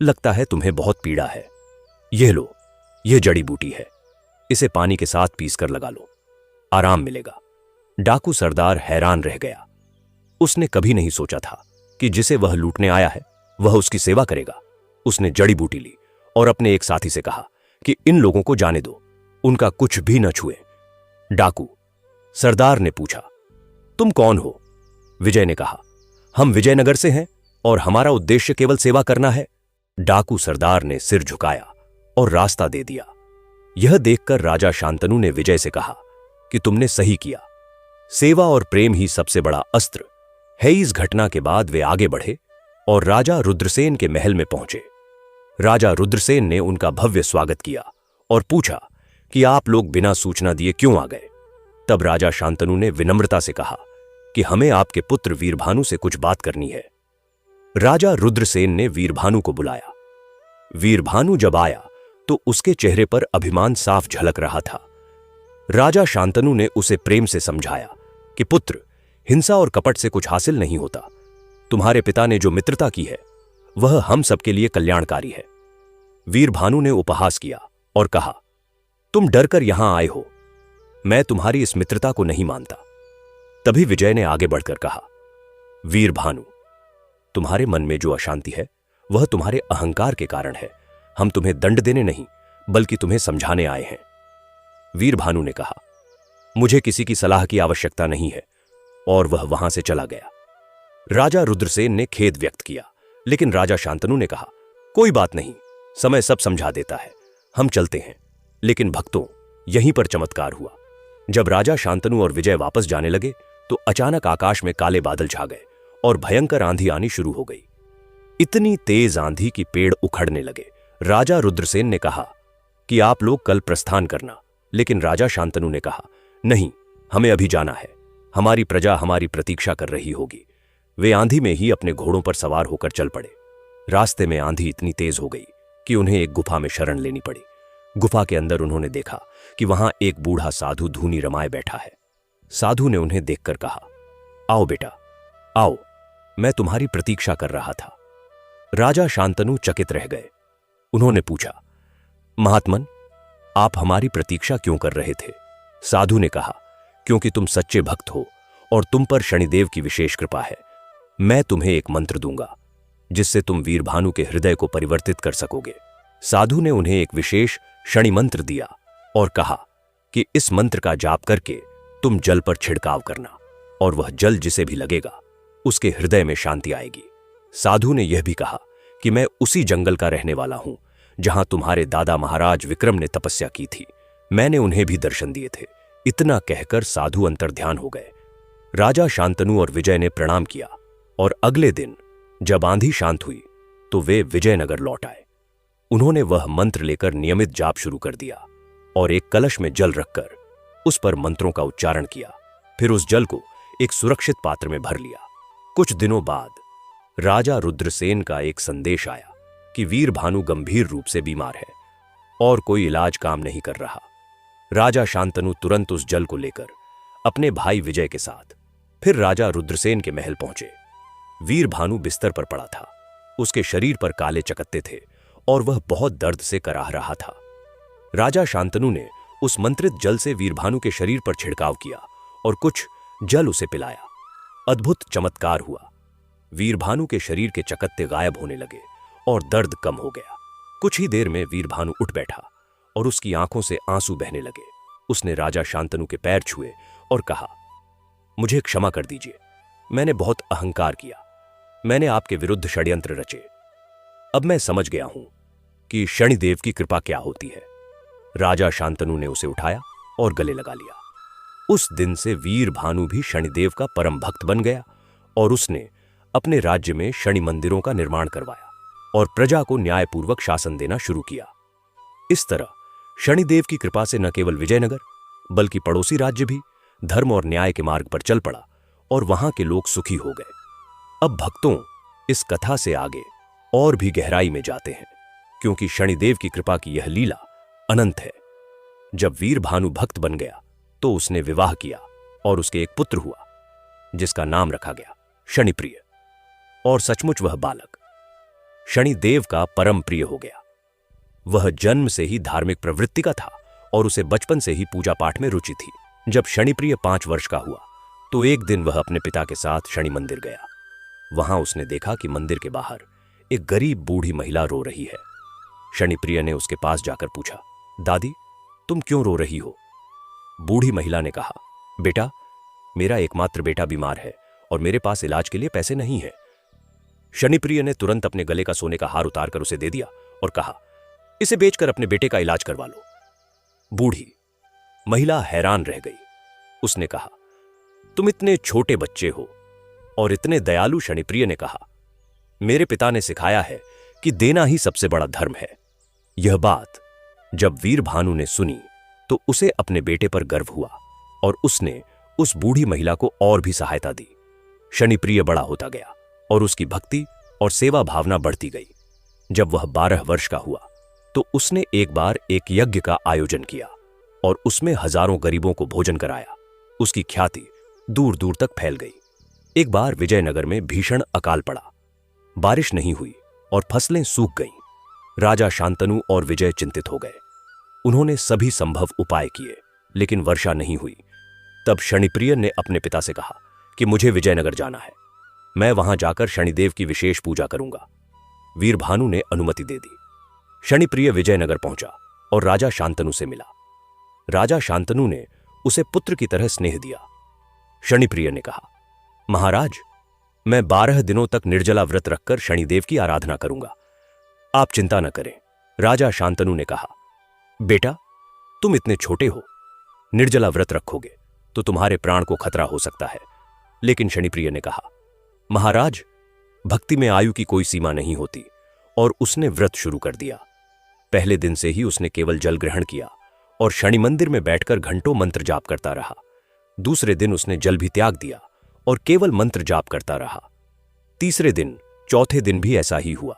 [SPEAKER 1] लगता है तुम्हें बहुत पीड़ा है, यह लो, यह जड़ी बूटी है, इसे पानी के साथ पीसकर लगा लो, आराम मिलेगा। डाकू सरदार हैरान रह गया। उसने कभी नहीं सोचा था कि जिसे वह लूटने आया है वह उसकी सेवा करेगा। उसने जड़ी बूटी ली और अपने एक साथी से कहा कि इन लोगों को जाने दो, उनका कुछ भी न छुए। डाकू सरदार ने पूछा, तुम कौन हो? विजय ने कहा, हम विजयनगर से हैं और हमारा उद्देश्य केवल सेवा करना है। डाकू सरदार ने सिर झुकाया और रास्ता दे दिया। यह देखकर राजा शांतनु ने विजय से कहा कि तुमने सही किया, सेवा और प्रेम ही सबसे बड़ा अस्त्र है। इस घटना के बाद वे आगे बढ़े और राजा रुद्रसेन के महल में पहुंचे। राजा रुद्रसेन ने उनका भव्य स्वागत किया और पूछा कि आप लोग बिना सूचना दिए क्यों आ गए? तब राजा शांतनु ने विनम्रता से कहा कि हमें आपके पुत्र वीरभानु से कुछ बात करनी है। राजा रुद्रसेन ने वीरभानु को बुलाया। वीरभानु जब आया तो उसके चेहरे पर अभिमान साफ झलक रहा था। राजा शांतनु ने उसे प्रेम से समझाया कि पुत्र, हिंसा और कपट से कुछ हासिल नहीं होता। तुम्हारे पिता ने जो मित्रता की है वह हम सबके लिए कल्याणकारी है। वीरभानु ने उपहास किया और कहा, तुम डरकर यहां आए हो, मैं तुम्हारी इस मित्रता को नहीं मानता। तभी विजय ने आगे बढ़कर कहा, वीरभानु, तुम्हारे मन में जो अशांति है वह तुम्हारे अहंकार के कारण है। हम तुम्हें दंड देने नहीं बल्कि तुम्हें समझाने आए हैं। वीरभानु ने कहा, मुझे किसी की सलाह की आवश्यकता नहीं है, और वह वहां से चला गया। राजा रुद्रसेन ने खेद व्यक्त किया, लेकिन राजा शांतनु ने कहा, कोई बात नहीं, समय सब समझा देता है, हम चलते हैं। लेकिन भक्तों, यहीं पर चमत्कार हुआ। जब राजा शांतनु और विजय वापस जाने लगे तो अचानक आकाश में काले बादल छा गए और भयंकर आंधी आनी शुरू हो गई। इतनी तेज आंधी कि पेड़ उखड़ने लगे। राजा रुद्रसेन ने कहा कि आप लोग कल प्रस्थान करना, लेकिन राजा शांतनु ने कहा, नहीं, हमें अभी जाना है, हमारी प्रजा हमारी प्रतीक्षा कर रही होगी। वे आंधी में ही अपने घोड़ों पर सवार होकर चल पड़े। रास्ते में आंधी इतनी तेज हो गई कि उन्हें एक गुफा में शरण लेनी पड़ी। गुफा के अंदर उन्होंने देखा कि वहां एक बूढ़ा साधु धूनी रमाए बैठा है। साधु ने उन्हें देखकर कहा, आओ बेटा, आओ, मैं तुम्हारी प्रतीक्षा कर रहा था। राजा शांतनु चकित रह गए। उन्होंने पूछा, महात्मन, आप हमारी प्रतीक्षा क्यों कर रहे थे? साधु ने कहा, क्योंकि तुम सच्चे भक्त हो और तुम पर शनिदेव की विशेष कृपा है। मैं तुम्हें एक मंत्र दूंगा जिससे तुम वीरभानु के हृदय को परिवर्तित कर सकोगे। साधु ने उन्हें एक विशेष शनि मंत्र दिया और कहा कि इस मंत्र का जाप करके तुम जल पर छिड़काव करना और वह जल जिसे भी लगेगा उसके हृदय में शांति आएगी। साधु ने यह भी कहा कि मैं उसी जंगल का रहने वाला हूं जहां तुम्हारे दादा महाराज विक्रम ने तपस्या की थी। मैंने उन्हें भी दर्शन दिए थे। इतना कहकर साधु अंतर्ध्यान हो गए। राजा शांतनु और विजय ने प्रणाम किया और अगले दिन जब आंधी शांत हुई तो वे विजयनगर लौट आए। उन्होंने वह मंत्र लेकर नियमित जाप शुरू कर दिया और एक कलश में जल रखकर उस पर मंत्रों का उच्चारण किया। फिर उस जल को एक सुरक्षित पात्र में भर लिया। कुछ दिनों बाद राजा रुद्रसेन का एक संदेश आया कि वीरभानु गंभीर रूप से बीमार है और कोई इलाज काम नहीं कर रहा। राजा शांतनु तुरंत उस जल को लेकर अपने भाई विजय के साथ फिर राजा रुद्रसेन के महल पहुंचे। वीरभानु बिस्तर पर पड़ा था। उसके शरीर पर काले चकत्ते थे और वह बहुत दर्द से कराह रहा था। राजा शांतनु ने उस मंत्रित जल से वीरभानु के शरीर पर छिड़काव किया और कुछ जल उसे पिलाया। अद्भुत चमत्कार हुआ। वीरभानु के शरीर के चकत्ते गायब होने लगे और दर्द कम हो गया। कुछ ही देर में वीरभानु उठ बैठा और उसकी आंखों से आंसू बहने लगे। उसने राजा शांतनु के पैर छुए और कहा, मुझे क्षमा कर दीजिए, मैंने बहुत अहंकार किया। मैंने आपके विरुद्ध षड्यंत्र रचे। अब मैं समझ गया हूं कि शनिदेव की कृपा क्या होती है। राजा शांतनु ने उसे उठाया और गले लगा लिया। उस दिन से वीरभानु भी शनिदेव का परम भक्त बन गया और उसने अपने राज्य में शनि मंदिरों का निर्माण करवाया और प्रजा को न्यायपूर्वक शासन देना शुरू किया। इस तरह शनिदेव की कृपा से न केवल विजयनगर बल्कि पड़ोसी राज्य भी धर्म और न्याय के मार्ग पर चल पड़ा और वहां के लोग सुखी हो गए। अब भक्तों, इस कथा से आगे और भी गहराई में जाते हैं, क्योंकि शनिदेव की कृपा की यह लीला अनंत है। जब वीरभानु भक्त बन गया तो उसने विवाह किया और उसके एक पुत्र हुआ जिसका नाम रखा गया शनिप्रिय। और सचमुच वह बालक शनिदेव का परम प्रिय हो गया। वह जन्म से ही धार्मिक प्रवृत्ति का था और उसे बचपन से ही पूजा पाठ में रुचि थी। जब शनिप्रिय 5 वर्ष का हुआ तो एक दिन वह अपने पिता के साथ शनि मंदिर गया। वहां उसने देखा कि मंदिर के बाहर एक गरीब बूढ़ी महिला रो रही है। शनिप्रिय ने उसके पास जाकर पूछा, दादी, तुम क्यों रो रही हो? बूढ़ी महिला ने कहा, बेटा, मेरा एकमात्र बेटा बीमार है और मेरे पास इलाज के लिए पैसे नहीं है। शनिप्रिय ने तुरंत अपने गले का सोने का हार उतारकर उसे दे दिया और कहा, इसे बेचकर अपने बेटे का इलाज करवा लो। बूढ़ी महिला हैरान रह गई। उसने कहा, तुम इतने छोटे बच्चे हो और इतने दयालु। शनिप्रिय ने कहा, मेरे पिता ने सिखाया है कि देना ही सबसे बड़ा धर्म है। यह बात जब वीरभानु ने सुनी तो उसे अपने बेटे पर गर्व हुआ और उसने उस बूढ़ी महिला को और भी सहायता दी। शनिप्रिय बड़ा होता गया और उसकी भक्ति और सेवा भावना बढ़ती गई। जब वह 12 वर्ष का हुआ तो उसने एक बार एक यज्ञ का आयोजन किया और उसमें हजारों गरीबों को भोजन कराया। उसकी ख्याति दूर दूर तक फैल गई। एक बार विजयनगर में भीषण अकाल पड़ा। बारिश नहीं हुई और फसलें सूख गईं। राजा शांतनु और विजय चिंतित हो गए। उन्होंने सभी संभव उपाय किए लेकिन वर्षा नहीं हुई। तब शनिप्रिय ने अपने पिता से कहा कि मुझे विजयनगर जाना है, मैं वहां जाकर शनिदेव की विशेष पूजा करूंगा। वीरभानु ने अनुमति दे दी। शनिप्रिय विजयनगर पहुंचा और राजा शांतनु से मिला। राजा शांतनु ने उसे पुत्र की तरह स्नेह दिया। शनिप्रिय ने कहा, महाराज, मैं 12 दिनों तक निर्जला व्रत रखकर शनिदेव की आराधना करूंगा, आप चिंता न करें। राजा शांतनु ने कहा, बेटा, तुम इतने छोटे हो, निर्जला व्रत रखोगे तो तुम्हारे प्राण को खतरा हो सकता है। लेकिन शनिप्रिय ने कहा, महाराज, भक्ति में आयु की कोई सीमा नहीं होती। और उसने व्रत शुरू कर दिया। पहले दिन से ही उसने केवल जल ग्रहण किया और शनि मंदिर में बैठकर घंटों मंत्र जाप करता रहा। दूसरे दिन उसने जल भी त्याग दिया और केवल मंत्र जाप करता रहा। तीसरे दिन, चौथे दिन भी ऐसा ही हुआ।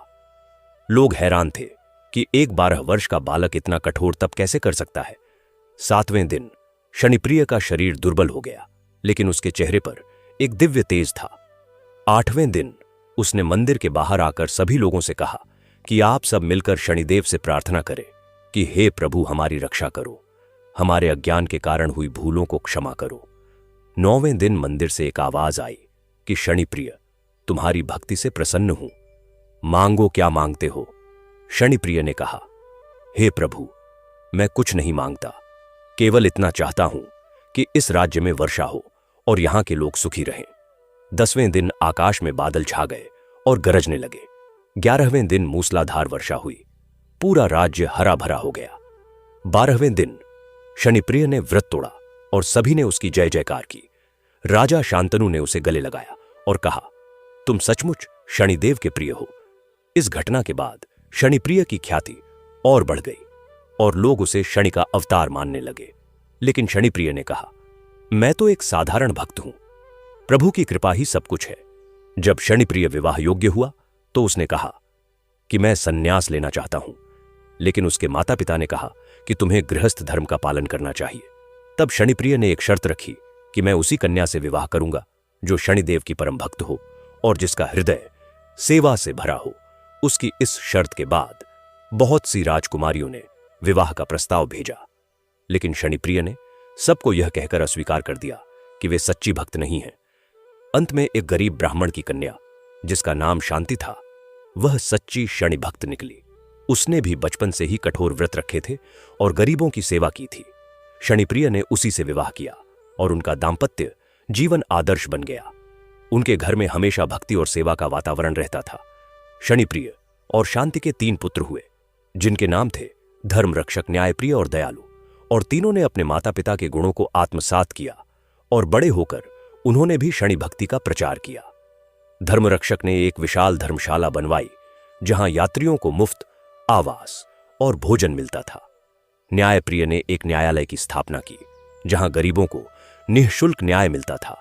[SPEAKER 1] लोग हैरान थे कि एक 12 वर्ष का बालक इतना कठोर तप कैसे कर सकता है। 7वें दिन शनिप्रिय का शरीर दुर्बल हो गया, लेकिन उसके चेहरे पर एक दिव्य तेज था। 8वें दिन उसने मंदिर के बाहर आकर सभी लोगों से कहा कि आप सब मिलकर शनिदेव से प्रार्थना करें कि हे प्रभु, हमारी रक्षा करो, हमारे अज्ञान के कारण हुई भूलों को क्षमा करो। 9वें दिन मंदिर से एक आवाज आई कि शनिप्रिय, तुम्हारी भक्ति से प्रसन्न हूं, मांगो क्या मांगते हो। शनिप्रिय ने कहा, हे प्रभु, मैं कुछ नहीं मांगता, केवल इतना चाहता हूं कि इस राज्य में वर्षा हो और यहां के लोग सुखी रहें। 10वें दिन आकाश में बादल छा गए और गरजने लगे। 11वें दिन मूसलाधार वर्षा हुई, पूरा राज्य हरा भरा हो गया। 12वें दिन शनिप्रिय ने व्रत तोड़ा और सभी ने उसकी जय जयकार की। राजा शांतनु ने उसे गले लगाया और कहा, तुम सचमुच शनिदेव के प्रिय हो। इस घटना के बाद शनिप्रिय की ख्याति और बढ़ गई और लोग उसे शनि का अवतार मानने लगे। लेकिन शनिप्रिय ने कहा, मैं तो एक साधारण भक्त हूं, प्रभु की कृपा ही सब कुछ है। जब शनिप्रिय विवाह योग्य हुआ तो उसने कहा कि मैं संन्यास लेना चाहता हूं, लेकिन उसके माता पिता ने कहा कि तुम्हें गृहस्थ धर्म का पालन करना चाहिए। तब शनिप्रिय ने एक शर्त रखी कि मैं उसी कन्या से विवाह करूंगा जो शनिदेव की परम भक्त हो और जिसका हृदय सेवा से भरा हो। उसकी इस शर्त के बाद बहुत सी राजकुमारियों ने विवाह का प्रस्ताव भेजा, लेकिन शनिप्रिय ने सबको यह कहकर अस्वीकार कर दिया कि वे सच्ची भक्त नहीं हैं। अंत में एक गरीब ब्राह्मण की कन्या, जिसका नाम शांति था, वह सच्ची शनि भक्त निकली। उसने भी बचपन से ही कठोर व्रत रखे थे और गरीबों की सेवा की थी। शनिप्रिय ने उसी से विवाह किया और उनका दाम्पत्य जीवन आदर्श बन गया। उनके घर में हमेशा भक्ति और सेवा का वातावरण रहता था। शनिप्रिय और शांति के 3 पुत्र हुए, जिनके नाम थे धर्मरक्षक, न्यायप्रिय और दयालु, और तीनों ने अपने माता पिता के गुणों को आत्मसात किया और बड़े होकर उन्होंने भी शनि भक्ति का प्रचार किया। धर्मरक्षक ने एक विशाल धर्मशाला बनवाई जहां यात्रियों को मुफ्त आवास और भोजन मिलता था। न्यायप्रिय ने एक न्यायालय की स्थापना की जहां गरीबों को निःशुल्क न्याय मिलता था,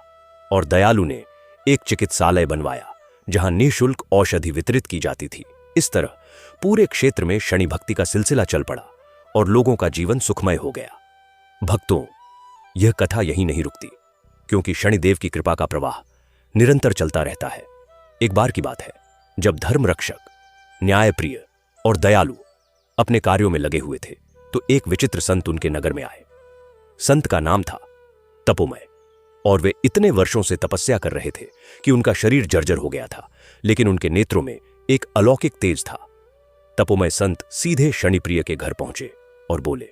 [SPEAKER 1] और दयालु ने एक चिकित्सालय बनवाया जहां निःशुल्क औषधि वितरित की जाती थी। इस तरह पूरे क्षेत्र में शनि भक्ति का सिलसिला चल पड़ा और लोगों का जीवन सुखमय हो गया। भक्तों, यह कथा यहीं नहीं रुकती, क्योंकि शनिदेव की कृपा का प्रवाह निरंतर चलता रहता है। एक बार की बात है जब धर्मरक्षक, न्यायप्रिय और दयालु अपने कार्यों में लगे हुए थे तो एक विचित्र संत उनके नगर में आए। संत का नाम था तपोमय, और वे इतने वर्षों से तपस्या कर रहे थे कि उनका शरीर जर्जर हो गया था, लेकिन उनके नेत्रों में एक अलौकिक तेज था। तपोमय संत सीधे शनिप्रिय के घर पहुंचे और बोले,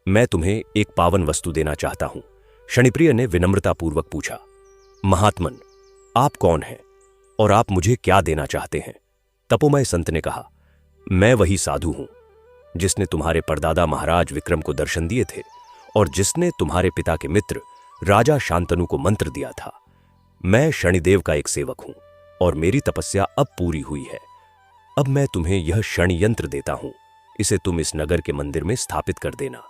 [SPEAKER 1] मैं तुम्हें एक पावन वस्तु देना चाहता हूं। शनिप्रिय ने विनम्रतापूर्वक पूछा, महात्मन, आप कौन हैं और आप मुझे क्या देना चाहते हैं? तपोमय संत ने कहा, मैं वही साधु हूं जिसने तुम्हारे परदादा महाराज विक्रम को दर्शन दिए थे और जिसने तुम्हारे पिता के मित्र राजा शांतनु को मंत्र दिया था। मैं शनिदेव का एक सेवक हूं और मेरी तपस्या अब पूरी हुई है। अब मैं तुम्हें यह शनि यंत्र देता हूं, इसे तुम इस नगर के मंदिर में स्थापित कर देना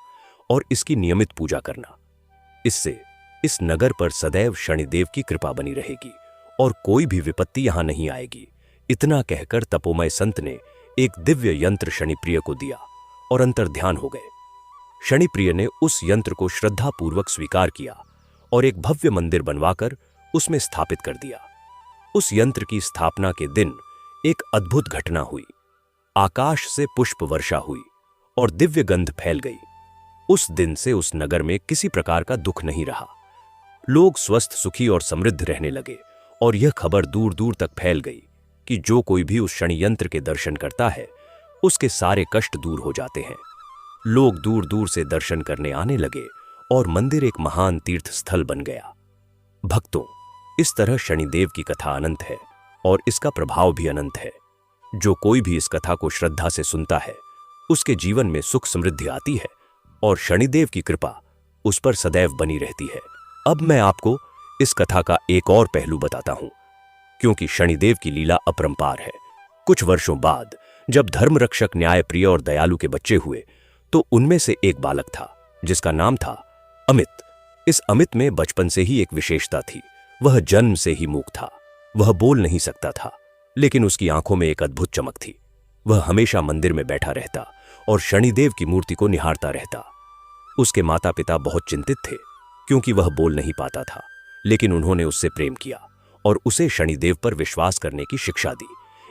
[SPEAKER 1] और इसकी नियमित पूजा करना। इससे इस नगर पर सदैव शनिदेव की कृपा बनी रहेगी और कोई भी विपत्ति यहां नहीं आएगी। इतना कहकर तपोमय संत ने एक दिव्य यंत्र शनिप्रिय को दिया और अंतर्ध्यान हो गए। शनिप्रिय ने उस यंत्र को श्रद्धापूर्वक स्वीकार किया और एक भव्य मंदिर बनवाकर उसमें स्थापित कर दिया। उस यंत्र की स्थापना के दिन एक अद्भुत घटना हुई। आकाश से पुष्प वर्षा हुई और दिव्य गंध फैल गई। उस दिन से उस नगर में किसी प्रकार का दुख नहीं रहा। लोग स्वस्थ, सुखी और समृद्ध रहने लगे और यह खबर दूर दूर तक फैल गई कि जो कोई भी उस शनि यंत्र के दर्शन करता है उसके सारे कष्ट दूर हो जाते हैं। लोग दूर दूर से दर्शन करने आने लगे और मंदिर एक महान तीर्थ स्थल बन गया। भक्तों, इस तरह शनिदेव की कथा अनंत है और इसका प्रभाव भी अनंत है। जो कोई भी इस कथा को श्रद्धा से सुनता है उसके जीवन में सुख समृद्धि आती है और शनिदेव की कृपा उस पर सदैव बनी रहती है। अब मैं आपको इस कथा का एक और पहलू बताता हूं, क्योंकि शनिदेव की लीला अपरंपार है। कुछ वर्षों बाद जब धर्मरक्षक, न्यायप्रिय और दयालु के बच्चे हुए तो उनमें से एक बालक था जिसका नाम था अमित। इस अमित में बचपन से ही एक विशेषता थी। वह जन्म से ही मूक था। वह बोल नहीं सकता था, लेकिन उसकी आंखों में एक अद्भुत चमक थी। वह हमेशा मंदिर में बैठा रहता और शनिदेव की मूर्ति को निहारता रहता। उसके माता पिता बहुत चिंतित थे क्योंकि वह बोल नहीं पाता था, लेकिन उन्होंने उससे प्रेम किया और उसे शनिदेव पर विश्वास करने की शिक्षा दी।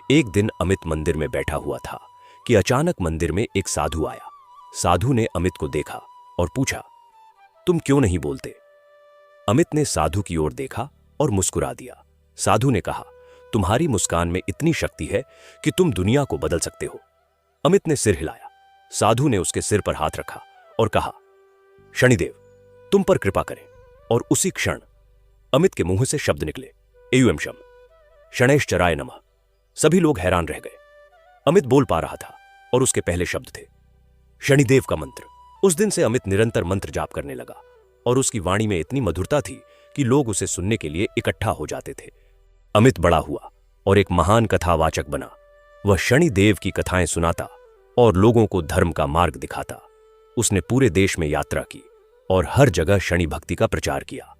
[SPEAKER 1] एक दिन अमित मंदिर में बैठा हुआ था कि अचानक मंदिर में एक साधु आया। साधु ने अमित को देखा और पूछा, तुम क्यों नहीं बोलते? अमित ने साधु की ओर देखा और मुस्कुरा दिया। साधु ने कहा, तुम्हारी मुस्कान में इतनी शक्ति है कि तुम दुनिया को बदल सकते हो। अमित ने सिर हिलाया। साधु ने उसके सिर पर हाथ रखा और कहा, शनिदेव तुम पर कृपा करें। और उसी क्षण अमित के मुंह से शब्द निकले, एयुएम शम, शनैश्चराय नमः। सभी लोग हैरान रह गए। अमित बोल पा रहा था और उसके पहले शब्द थे शनिदेव का मंत्र। उस दिन से अमित निरंतर मंत्र जाप करने लगा और उसकी वाणी में इतनी मधुरता थी कि लोग उसे सुनने के लिए इकट्ठा हो जाते थे। अमित बड़ा हुआ और एक महान कथावाचक बना। वह शनिदेव की कथाएं सुनाता और लोगों को धर्म का मार्ग दिखाता। उसने पूरे देश में यात्रा की और हर जगह शनि भक्ति का प्रचार किया।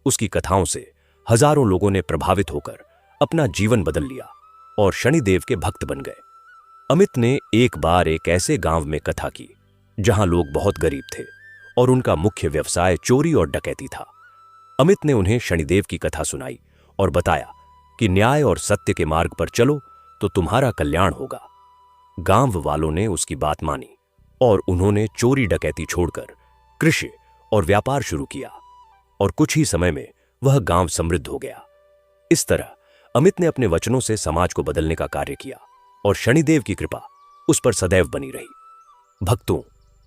[SPEAKER 1] उसकी कथाओं से हजारों लोगों ने प्रभावित होकर अपना जीवन बदल लिया और शनिदेव के भक्त बन गए। अमित ने एक बार एक ऐसे गांव में कथा की जहां लोग बहुत गरीब थे और उनका मुख्य व्यवसाय चोरी और डकैती था। अमित ने उन्हें शनिदेव की कथा सुनाई और बताया कि न्याय और सत्य के मार्ग पर चलो तो तुम्हारा कल्याण होगा। गांव वालों ने उसकी बात मानी और उन्होंने चोरी डकैती छोड़कर कृषि और व्यापार शुरू किया और कुछ ही समय में वह गांव समृद्ध हो गया। इस तरह अमित ने अपने वचनों से समाज को बदलने का कार्य किया और शनिदेव की कृपा उस पर सदैव बनी रही। भक्तों,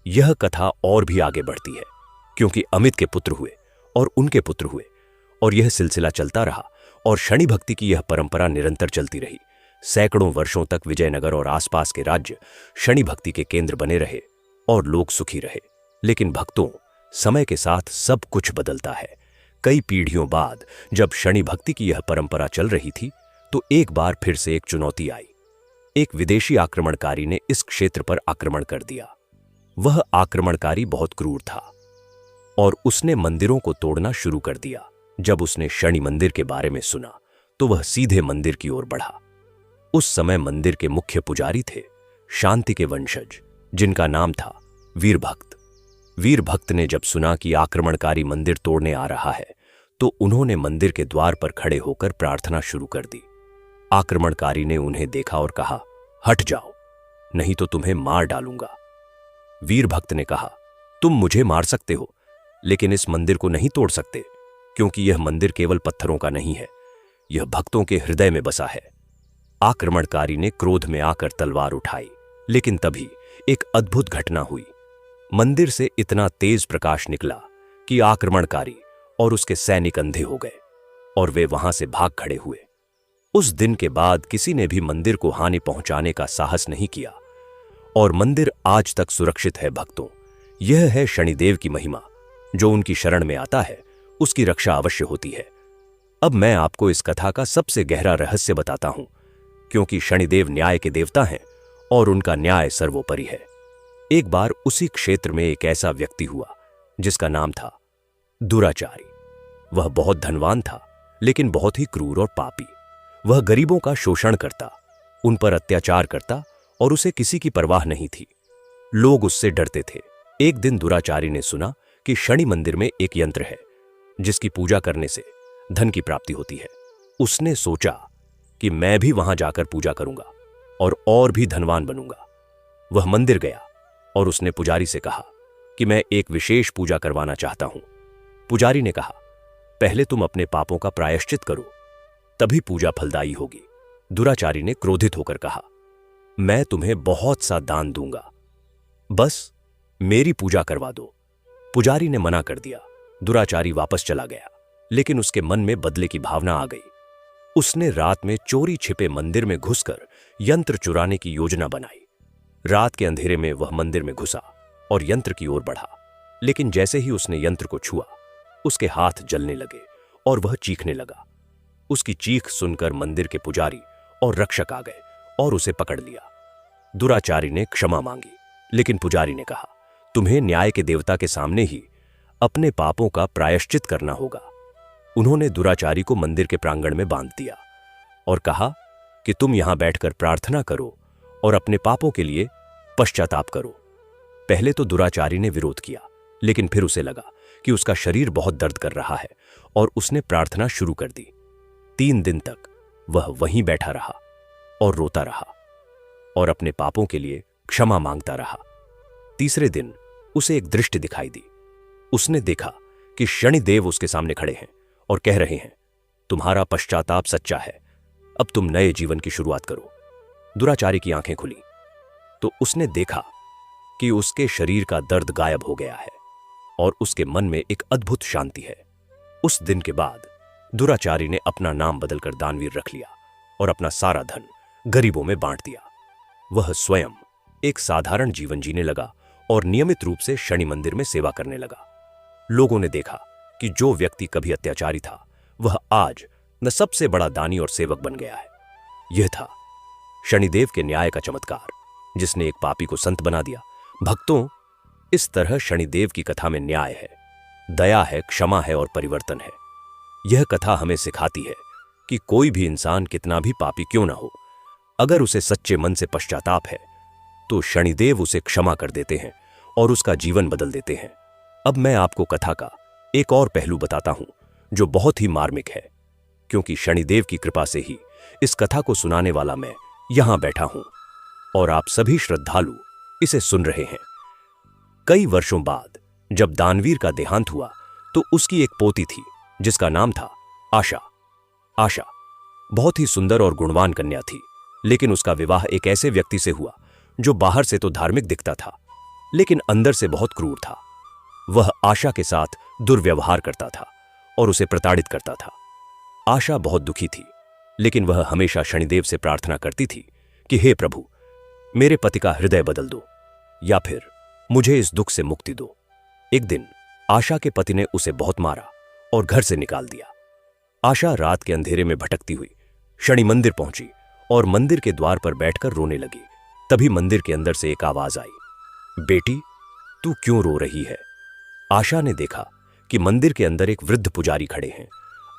[SPEAKER 1] यह कथा और भी आगे बढ़ती है क्योंकि अमित के पुत्र हुए और उनके पुत्र हुए और यह सिलसिला चलता रहा और शनि भक्ति की यह परंपरा निरंतर चलती रही। सैकड़ों वर्षों तक विजयनगर और आसपास के राज्य शनि भक्ति के केंद्र बने रहे और लोग सुखी रहे। लेकिन भक्तों, समय के साथ सब कुछ बदलता है। कई पीढ़ियों बाद जब शनि भक्ति की यह परंपरा चल रही थी तो एक बार फिर से एक चुनौती आई। एक विदेशी आक्रमणकारी ने इस क्षेत्र पर आक्रमण कर दिया। वह आक्रमणकारी बहुत क्रूर था और उसने मंदिरों को तोड़ना शुरू कर दिया। जब उसने शनि मंदिर के बारे में सुना तो वह सीधे मंदिर की ओर बढ़ा। उस समय मंदिर के मुख्य पुजारी थे शांति के वंशज, जिनका नाम था वीरभक्त। वीरभक्त ने जब सुना कि आक्रमणकारी मंदिर तोड़ने आ रहा है तो उन्होंने मंदिर के द्वार पर खड़े होकर प्रार्थना शुरू कर दी। आक्रमणकारी ने उन्हें देखा और कहा, हट जाओ, नहीं तो तुम्हें मार डालूंगा। वीरभक्त ने कहा, तुम मुझे मार सकते हो लेकिन इस मंदिर को नहीं तोड़ सकते, क्योंकि यह मंदिर केवल पत्थरों का नहीं है, यह भक्तों के हृदय में बसा है। आक्रमणकारी ने क्रोध में आकर तलवार उठाई, लेकिन तभी एक अद्भुत घटना हुई। मंदिर से इतना तेज प्रकाश निकला कि आक्रमणकारी और उसके सैनिक अंधे हो गए और वे वहां से भाग खड़े हुए। उस दिन के बाद किसी ने भी मंदिर को हानि पहुंचाने का साहस नहीं किया और मंदिर आज तक सुरक्षित है। भक्तों, यह है शनिदेव की महिमा। जो उनकी शरण में आता है उसकी रक्षा अवश्य होती है। अब मैं आपको इस कथा का सबसे गहरा रहस्य बताता हूं, क्योंकि शनिदेव न्याय के देवता हैं और उनका न्याय सर्वोपरि है। एक बार उसी क्षेत्र में एक ऐसा व्यक्ति हुआ जिसका नाम था दुराचारी। वह बहुत धनवान था लेकिन बहुत ही क्रूर और पापी। वह गरीबों का शोषण करता, उन पर अत्याचार करता और उसे किसी की परवाह नहीं थी। लोग उससे डरते थे। एक दिन दुराचारी ने सुना कि शनि मंदिर में एक यंत्र है जिसकी पूजा करने से धन की प्राप्ति होती है। उसने सोचा कि मैं भी वहां जाकर पूजा करूंगा और भी धनवान बनूंगा। वह मंदिर गया और उसने पुजारी से कहा कि मैं एक विशेष पूजा करवाना चाहता हूं। पुजारी ने कहा, पहले तुम अपने पापों का प्रायश्चित करो, तभी पूजा फलदायी होगी। दुराचारी ने क्रोधित होकर कहा, मैं तुम्हें बहुत सा दान दूंगा, बस मेरी पूजा करवा दो। पुजारी ने मना कर दिया। दुराचारी वापस चला गया, लेकिन उसके मन में बदले की भावना आ गई। उसने रात में चोरी छिपे मंदिर में घुसकर यंत्र चुराने की योजना बनाई। रात के अंधेरे में वह मंदिर में घुसा और यंत्र की ओर बढ़ा, लेकिन जैसे ही उसने यंत्र को छुआ उसके हाथ जलने लगे और वह चीखने लगा। उसकी चीख सुनकर मंदिर के पुजारी और रक्षक आ गए और उसे पकड़ लिया। दुराचारी ने क्षमा मांगी, लेकिन पुजारी ने कहा, तुम्हें न्याय के देवता के सामने ही अपने पापों का प्रायश्चित करना होगा। उन्होंने दुराचारी को मंदिर के प्रांगण में बांध दिया और कहा कि तुम यहां बैठकर प्रार्थना करो और अपने पापों के लिए पश्चाताप करो। पहले तो दुराचारी ने विरोध किया, लेकिन फिर उसे लगा कि उसका शरीर बहुत दर्द कर रहा है और उसने प्रार्थना शुरू कर दी। 3 दिन तक वह वहीं बैठा रहा और रोता रहा और अपने पापों के लिए क्षमा मांगता रहा। तीसरे दिन उसे एक दृष्टि दिखाई दी। उसने देखा कि शनिदेव उसके सामने खड़े हैं और कह रहे हैं, तुम्हारा पश्चाताप सच्चा है, अब तुम नए जीवन की शुरुआत करो। दुराचारी की आंखें खुली तो उसने देखा कि उसके शरीर का दर्द गायब हो गया है और उसके मन में एक अद्भुत शांति है। उस दिन के बाद दुराचारी ने अपना नाम बदलकर दानवीर रख लिया और अपना सारा धन गरीबों में बांट दिया। वह स्वयं एक साधारण जीवन जीने लगा और नियमित रूप से शनि मंदिर में सेवा करने लगा। लोगों ने देखा कि जो व्यक्ति कभी अत्याचारी था वह आज न सबसे बड़ा दानी और सेवक बन गया है। यह था शनिदेव के न्याय का चमत्कार, जिसने एक पापी को संत बना दिया। भक्तों, इस तरह शनिदेव की कथा में न्याय है, दया है, क्षमा है और परिवर्तन है। यह कथा हमें सिखाती है कि कोई भी इंसान कितना भी पापी क्यों ना हो, अगर उसे सच्चे मन से पश्चाताप है तो शनिदेव उसे क्षमा कर देते हैं और उसका जीवन बदल देते हैं। अब मैं आपको कथा का एक और पहलू बताता हूं जो बहुत ही मार्मिक है, क्योंकि शनिदेव की कृपा से ही इस कथा को सुनाने वाला मैं यहां बैठा हूं और आप सभी श्रद्धालु इसे सुन रहे हैं। कई वर्षों बाद जब दानवीर का देहांत हुआ तो उसकी एक पोती थी जिसका नाम था आशा। आशा बहुत ही सुंदर और गुणवान कन्या थी, लेकिन उसका विवाह एक ऐसे व्यक्ति से हुआ जो बाहर से तो धार्मिक दिखता था, लेकिन अंदर से बहुत क्रूर था। वह आशा के साथ दुर्व्यवहार करता था और उसे प्रताड़ित करता था। आशा बहुत दुखी थी, लेकिन वह हमेशा शनिदेव से प्रार्थना करती थी कि हे प्रभु, मेरे पति का हृदय बदल दो या फिर मुझे इस दुख से मुक्ति दो। एक दिन आशा के पति ने उसे बहुत मारा और घर से निकाल दिया। आशा रात के अंधेरे में भटकती हुई शनि मंदिर पहुंची और मंदिर के द्वार पर बैठकर रोने लगी। तभी मंदिर के अंदर से एक आवाज आई, बेटी, तू क्यों रो रही है? आशा ने देखा कि मंदिर के अंदर एक वृद्ध पुजारी खड़े हैं।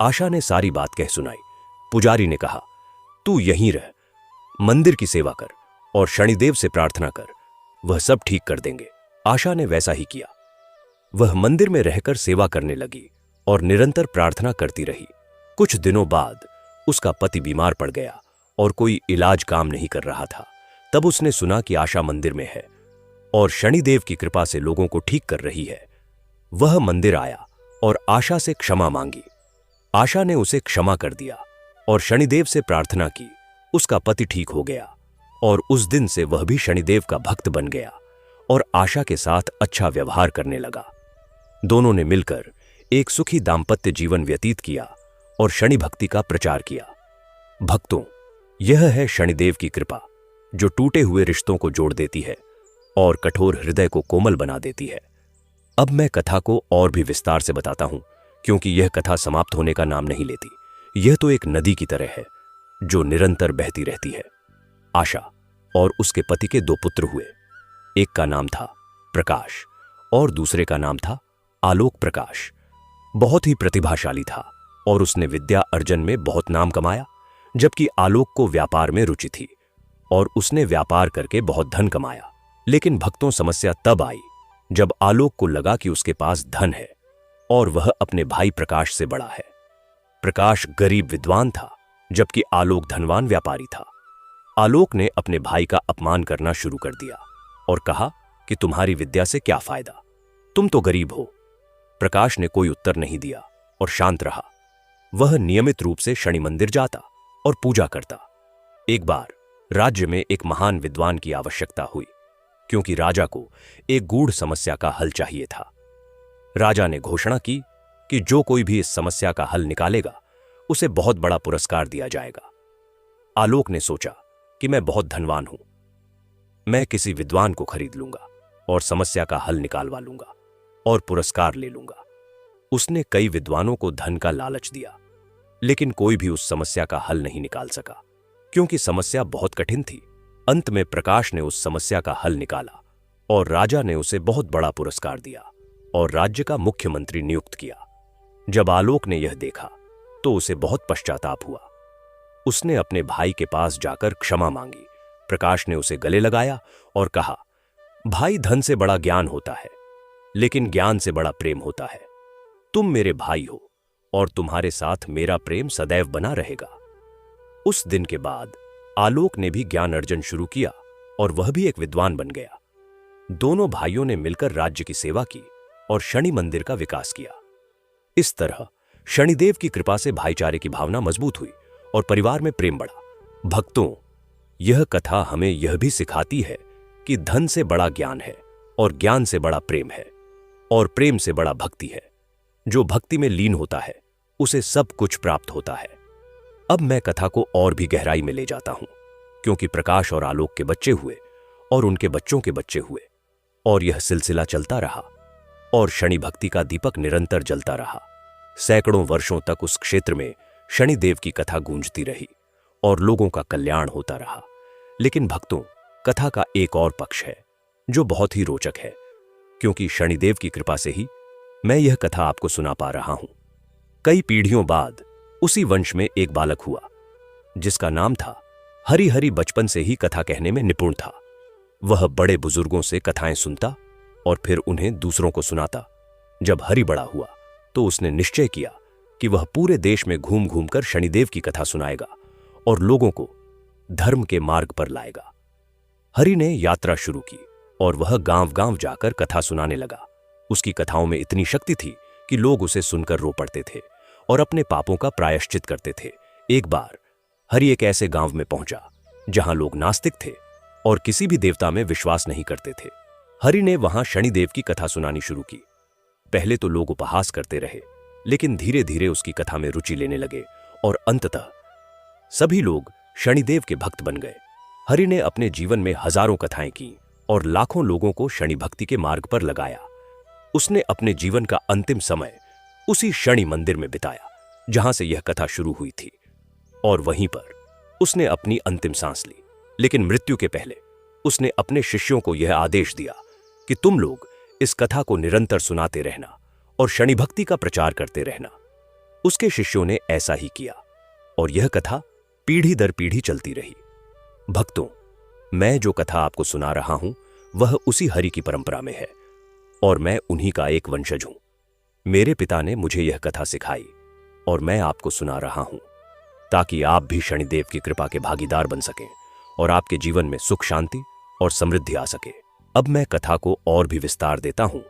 [SPEAKER 1] आशा ने सारी बात कह सुनाई। पुजारी ने कहा, तू यहीं रह, मंदिर की सेवा कर और शनिदेव से प्रार्थना कर, वह सब ठीक कर देंगे। आशा ने वैसा ही किया। वह मंदिर में रहकर सेवा करने लगी और निरंतर प्रार्थना करती रही। कुछ दिनों बाद उसका पति बीमार पड़ गया और कोई इलाज काम नहीं कर रहा था। तब उसने सुना कि आशा मंदिर में है और शनिदेव की कृपा से लोगों को ठीक कर रही है। वह मंदिर आया और आशा से क्षमा मांगी। आशा ने उसे क्षमा कर दिया और शनिदेव से प्रार्थना की। उसका पति ठीक हो गया और उस दिन से वह भी शनिदेव का भक्त बन गया और आशा के साथ अच्छा व्यवहार करने लगा। दोनों ने मिलकर एक सुखी दाम्पत्य जीवन व्यतीत किया और शनि भक्ति का प्रचार किया। भक्तों, यह है शनिदेव की कृपा जो टूटे हुए रिश्तों को जोड़ देती है और कठोर हृदय को कोमल बना देती है। अब मैं कथा को और भी विस्तार से बताता हूं, क्योंकि यह कथा समाप्त होने का नाम नहीं लेती। यह तो एक नदी की तरह है जो निरंतर बहती रहती है। आशा और उसके पति के 2 पुत्र हुए। एक का नाम था प्रकाश और दूसरे का नाम था आलोक प्रकाश। बहुत ही प्रतिभाशाली था और उसने विद्या अर्जन में बहुत नाम कमाया, जबकि आलोक को व्यापार में रुचि थी और उसने व्यापार करके बहुत धन कमाया। लेकिन भक्तों, समस्या तब आई जब आलोक को लगा कि उसके पास धन है और वह अपने भाई प्रकाश से बड़ा है। प्रकाश गरीब विद्वान था, जबकि आलोक धनवान व्यापारी था। आलोक ने अपने भाई का अपमान करना शुरू कर दिया और कहा कि तुम्हारी विद्या से क्या फायदा, तुम तो गरीब हो। प्रकाश ने कोई उत्तर नहीं दिया और शांत रहा। वह नियमित रूप से शनि मंदिर जाता और पूजा करता। एक बार राज्य में एक महान विद्वान की आवश्यकता हुई, क्योंकि राजा को एक गूढ़ समस्या का हल चाहिए था। राजा ने घोषणा की कि जो कोई भी इस समस्या का हल निकालेगा उसे बहुत बड़ा पुरस्कार दिया जाएगा। आलोक ने सोचा कि मैं बहुत धनवान हूं, मैं किसी विद्वान को खरीद लूंगा और समस्या का हल निकालवा लूंगा और पुरस्कार ले लूंगा। उसने कई विद्वानों को धन का लालच दिया, लेकिन कोई भी उस समस्या का हल नहीं निकाल सका, क्योंकि समस्या बहुत कठिन थी। अंत में प्रकाश ने उस समस्या का हल निकाला और राजा ने उसे बहुत बड़ा पुरस्कार दिया और राज्य का मुख्यमंत्री नियुक्त किया। जब आलोक ने यह देखा तो उसे बहुत पश्चाताप हुआ। उसने अपने भाई के पास जाकर क्षमा मांगी। प्रकाश ने उसे गले लगाया और कहा भाई, धन से बड़ा ज्ञान होता है, लेकिन ज्ञान से बड़ा प्रेम होता है। तुम मेरे भाई हो और तुम्हारे साथ मेरा प्रेम सदैव बना रहेगा। उस दिन के बाद आलोक ने भी ज्ञान अर्जन शुरू किया और वह भी एक विद्वान बन गया। दोनों भाइयों ने मिलकर राज्य की सेवा की और शनि मंदिर का विकास किया। इस तरह शनिदेव की कृपा से भाईचारे की भावना मजबूत हुई और परिवार में प्रेम बढ़ा। भक्तों, यह कथा हमें यह भी सिखाती है कि धन से बड़ा ज्ञान है और ज्ञान से बड़ा प्रेम है और प्रेम से बड़ा भक्ति है। जो भक्ति में लीन होता है उसे सब कुछ प्राप्त होता है। अब मैं कथा को और भी गहराई में ले जाता हूं, क्योंकि प्रकाश और आलोक के बच्चे हुए और उनके बच्चों के बच्चे हुए और यह सिलसिला चलता रहा और शनि भक्ति का दीपक निरंतर जलता रहा। सैकड़ों वर्षों तक उस क्षेत्र में शनिदेव की कथा गूंजती रही और लोगों का कल्याण होता रहा। लेकिन भक्तों, कथा का एक और पक्ष है जो बहुत ही रोचक है, क्योंकि शनिदेव की कृपा से ही मैं यह कथा आपको सुना पा रहा हूं। कई पीढ़ियों बाद उसी वंश में एक बालक हुआ जिसका नाम था हरि। हरि बचपन से ही कथा कहने में निपुण था। वह बड़े बुजुर्गों से कथाएं सुनता और फिर उन्हें दूसरों को सुनाता। जब हरि बड़ा हुआ तो उसने निश्चय किया कि वह पूरे देश में घूम घूम कर शनिदेव की कथा सुनाएगा और लोगों को धर्म के मार्ग पर लाएगा। हरि ने यात्रा शुरू की और वह गांव-गांव जाकर कथा सुनाने लगा। उसकी कथाओं में इतनी शक्ति थी कि लोग उसे सुनकर रो पड़ते थे और अपने पापों का प्रायश्चित करते थे। एक बार हरि एक ऐसे गांव में पहुंचा जहां लोग नास्तिक थे और किसी भी देवता में विश्वास नहीं करते थे। हरि ने वहां शनिदेव की कथा सुनानी शुरू की। पहले तो लोग उपहास करते रहे, लेकिन धीरे धीरे उसकी कथा में रुचि लेने लगे और अंततः सभी लोग शनिदेव के भक्त बन गए। हरि ने अपने जीवन में हजारों कथाएं की और लाखों लोगों को शनि भक्ति के मार्ग पर लगाया। उसने अपने जीवन का अंतिम समय उसी शनि मंदिर में बिताया जहां से यह कथा शुरू हुई थी और वहीं पर उसने अपनी अंतिम सांस ली। लेकिन मृत्यु के पहले उसने अपने शिष्यों को यह आदेश दिया कि तुम लोग इस कथा को निरंतर सुनाते रहना और शनि भक्ति का प्रचार करते रहना। उसके शिष्यों ने ऐसा ही किया और यह कथा पीढ़ी दर पीढ़ी चलती रही। भक्तों, मैं जो कथा आपको सुना रहा हूं वह उसी हरि की परंपरा में है और मैं उन्हीं का एक वंशज हूं। मेरे पिता ने मुझे यह कथा सिखाई और मैं आपको सुना रहा हूं ताकि आप भी शनिदेव की कृपा के भागीदार बन सकें और आपके जीवन में सुख, शांति और समृद्धि आ सके। अब मैं कथा को और भी विस्तार देता हूं,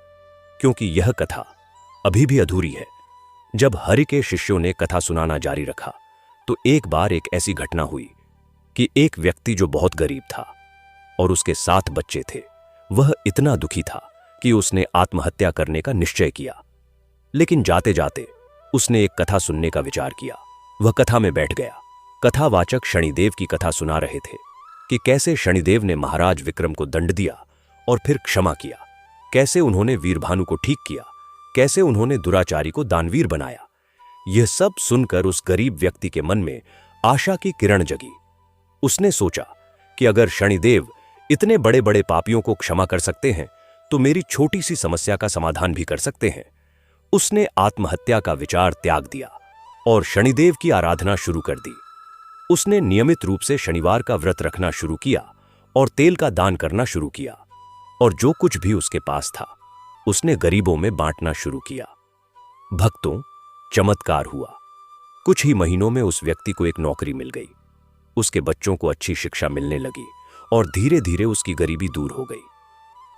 [SPEAKER 1] क्योंकि यह कथा अभी भी अधूरी है। जब हरि के शिष्यों ने कथा सुनाना जारी रखा तो एक बार एक ऐसी घटना हुई कि एक व्यक्ति जो बहुत गरीब था और उसके 7 बच्चे थे, वह इतना दुखी था कि उसने आत्महत्या करने का निश्चय किया। लेकिन जाते जाते उसने एक कथा सुनने का विचार किया। वह कथा में बैठ गया। कथावाचक शनिदेव की कथा सुना रहे थे कि कैसे शनिदेव ने महाराज विक्रम को दंड दिया और फिर क्षमा किया, कैसे उन्होंने वीरभानु को ठीक किया, कैसे उन्होंने दुराचारी को दानवीर बनाया। यह सब सुनकर उस गरीब व्यक्ति के मन में आशा की किरण जगी। उसने सोचा कि अगर शनिदेव इतने बड़े बड़े पापियों को क्षमा कर सकते हैं तो मेरी छोटी सी समस्या का समाधान भी कर सकते हैं। उसने आत्महत्या का विचार त्याग दिया और शनिदेव की आराधना शुरू कर दी। उसने नियमित रूप से शनिवार का व्रत रखना शुरू किया और तेल का दान करना शुरू किया और जो कुछ भी उसके पास था उसने गरीबों में बांटना शुरू किया। भक्तों, चमत्कार हुआ। कुछ ही महीनों में उस व्यक्ति को एक नौकरी मिल गई। उसके बच्चों को अच्छी शिक्षा मिलने लगी और धीरे धीरे उसकी गरीबी दूर हो गई।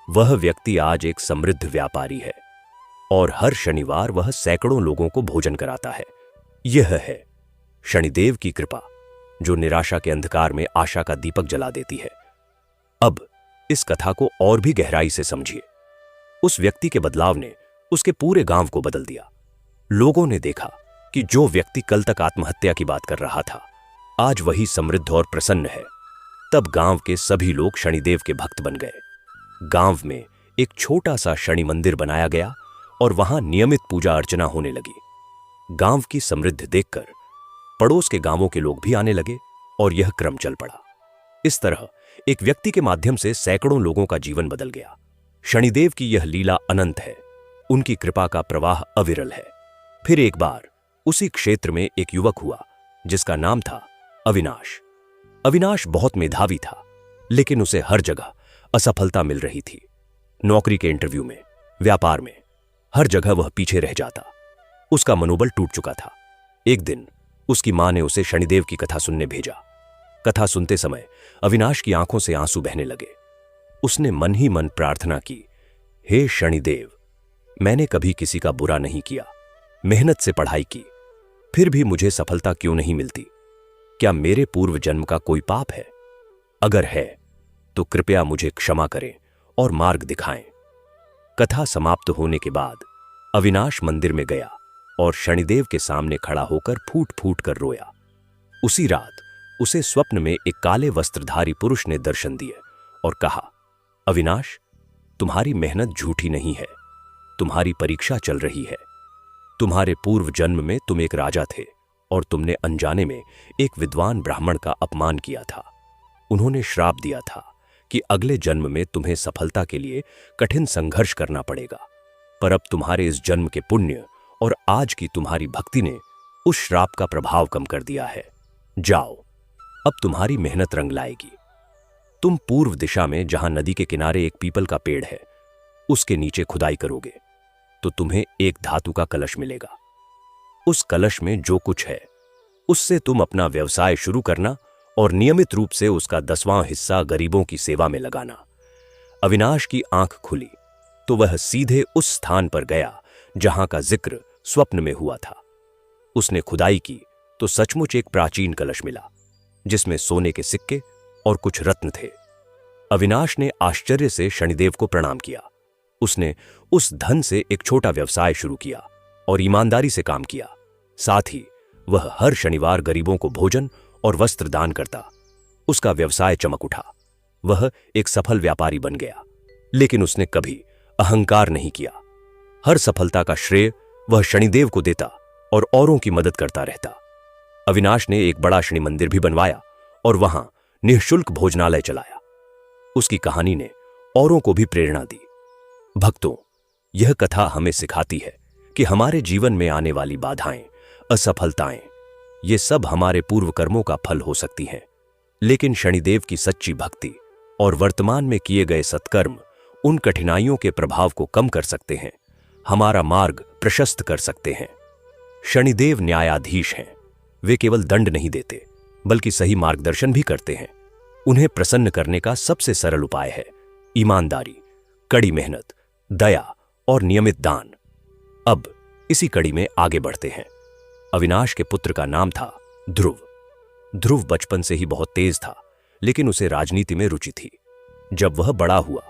[SPEAKER 1] वह व्यक्ति आज एक समृद्ध व्यापारी है और हर शनिवार वह सैकड़ों लोगों को भोजन कराता है। यह है शनिदेव की कृपा, जो निराशा के अंधकार में आशा का दीपक जला देती है। अब इस कथा को और भी गहराई से समझिए। उस व्यक्ति के बदलाव ने उसके पूरे गांव को बदल दिया। लोगों ने देखा कि जो व्यक्ति कल तक आत्महत्या की बात कर रहा था, आज वही समृद्ध और प्रसन्न है। तब गांव के सभी लोग शनिदेव के भक्त बन गए। गांव में एक छोटा सा शनि मंदिर बनाया गया और वहां नियमित पूजा अर्चना होने लगी। गांव की समृद्धि देखकर पड़ोस के गांवों के लोग भी आने लगे और यह क्रम चल पड़ा। इस तरह एक व्यक्ति के माध्यम से सैकड़ों लोगों का जीवन बदल गया। शनिदेव की यह लीला अनंत है। उनकी कृपा का प्रवाह अविरल है। फिर एक बार उसी क्षेत्र में एक युवक हुआ जिसका नाम था अविनाश। अविनाश बहुत मेधावी था, लेकिन उसे हर जगह असफलता मिल रही थी। नौकरी के इंटरव्यू में, व्यापार में, हर जगह वह पीछे रह जाता। उसका मनोबल टूट चुका था। एक दिन उसकी मां ने उसे शनिदेव की कथा सुनने भेजा। कथा सुनते समय अविनाश की आंखों से आंसू बहने लगे। उसने मन ही मन प्रार्थना की, हे शनिदेव, मैंने कभी किसी का बुरा नहीं किया, मेहनत से पढ़ाई की, फिर भी मुझे सफलता क्यों नहीं मिलती? क्या मेरे पूर्व जन्म का कोई पाप है? अगर है तो कृपया मुझे क्षमा करें और मार्ग दिखाएं। कथा समाप्त होने के बाद अविनाश मंदिर में गया और शनिदेव के सामने खड़ा होकर फूट फूट कर रोया। उसी रात उसे स्वप्न में एक काले वस्त्रधारी पुरुष ने दर्शन दिए और कहा, अविनाश, तुम्हारी मेहनत झूठी नहीं है, तुम्हारी परीक्षा चल रही है। तुम्हारे पूर्व जन्म में तुम एक राजा थे और तुमने अनजाने में एक विद्वान ब्राह्मण का अपमान किया था। उन्होंने श्राप दिया था कि अगले जन्म में तुम्हें सफलता के लिए कठिन संघर्ष करना पड़ेगा, पर अब तुम्हारे इस जन्म के पुण्य और आज की तुम्हारी भक्ति ने उस श्राप का प्रभाव कम कर दिया है। जाओ, अब तुम्हारी मेहनत रंग लाएगी। तुम पूर्व दिशा में जहां नदी के किनारे एक पीपल का पेड़ है, उसके नीचे खुदाई करोगे तो तुम्हें एक धातु का कलश मिलेगा। उस कलश में जो कुछ है उससे तुम अपना व्यवसाय शुरू करना और नियमित रूप से उसका 10वां हिस्सा गरीबों की सेवा में लगाना। अविनाश की आंख खुली तो वह सीधे उस स्थान पर गया जहां का जिक्र स्वप्न में हुआ था। उसने खुदाई की तो सचमुच एक प्राचीन कलश मिला जिसमें सोने के सिक्के और कुछ रत्न थे। अविनाश ने आश्चर्य से शनिदेव को प्रणाम किया। उसने उस धन से एक छोटा व्यवसाय शुरू किया और ईमानदारी से काम किया। साथ ही वह हर शनिवार गरीबों को भोजन और वस्त्र दान करता। उसका व्यवसाय चमक उठा। वह एक सफल व्यापारी बन गया, लेकिन उसने कभी अहंकार नहीं किया। हर सफलता का श्रेय वह शनिदेव को देता और औरों की मदद करता रहता। अविनाश ने एक बड़ा शनि मंदिर भी बनवाया और वहां निःशुल्क भोजनालय चलाया। उसकी कहानी ने औरों को भी प्रेरणा दी। भक्तों, यह कथा हमें सिखाती है कि हमारे जीवन में आने वाली बाधाएं, असफलताएं, ये सब हमारे पूर्व कर्मों का फल हो सकती हैं, लेकिन शनिदेव की सच्ची भक्ति और वर्तमान में किए गए सत्कर्म उन कठिनाइयों के प्रभाव को कम कर सकते हैं, हमारा मार्ग प्रशस्त कर सकते हैं। शनिदेव न्यायाधीश हैं। वे केवल दंड नहीं देते बल्कि सही मार्गदर्शन भी करते हैं। उन्हें प्रसन्न करने का सबसे सरल उपाय है ईमानदारी, कड़ी मेहनत, दया और नियमित दान। अब इसी कड़ी में आगे बढ़ते हैं। अविनाश के पुत्र का नाम था ध्रुव। ध्रुव बचपन से ही बहुत तेज था, लेकिन उसे राजनीति में रुचि थी। जब वह बड़ा हुआ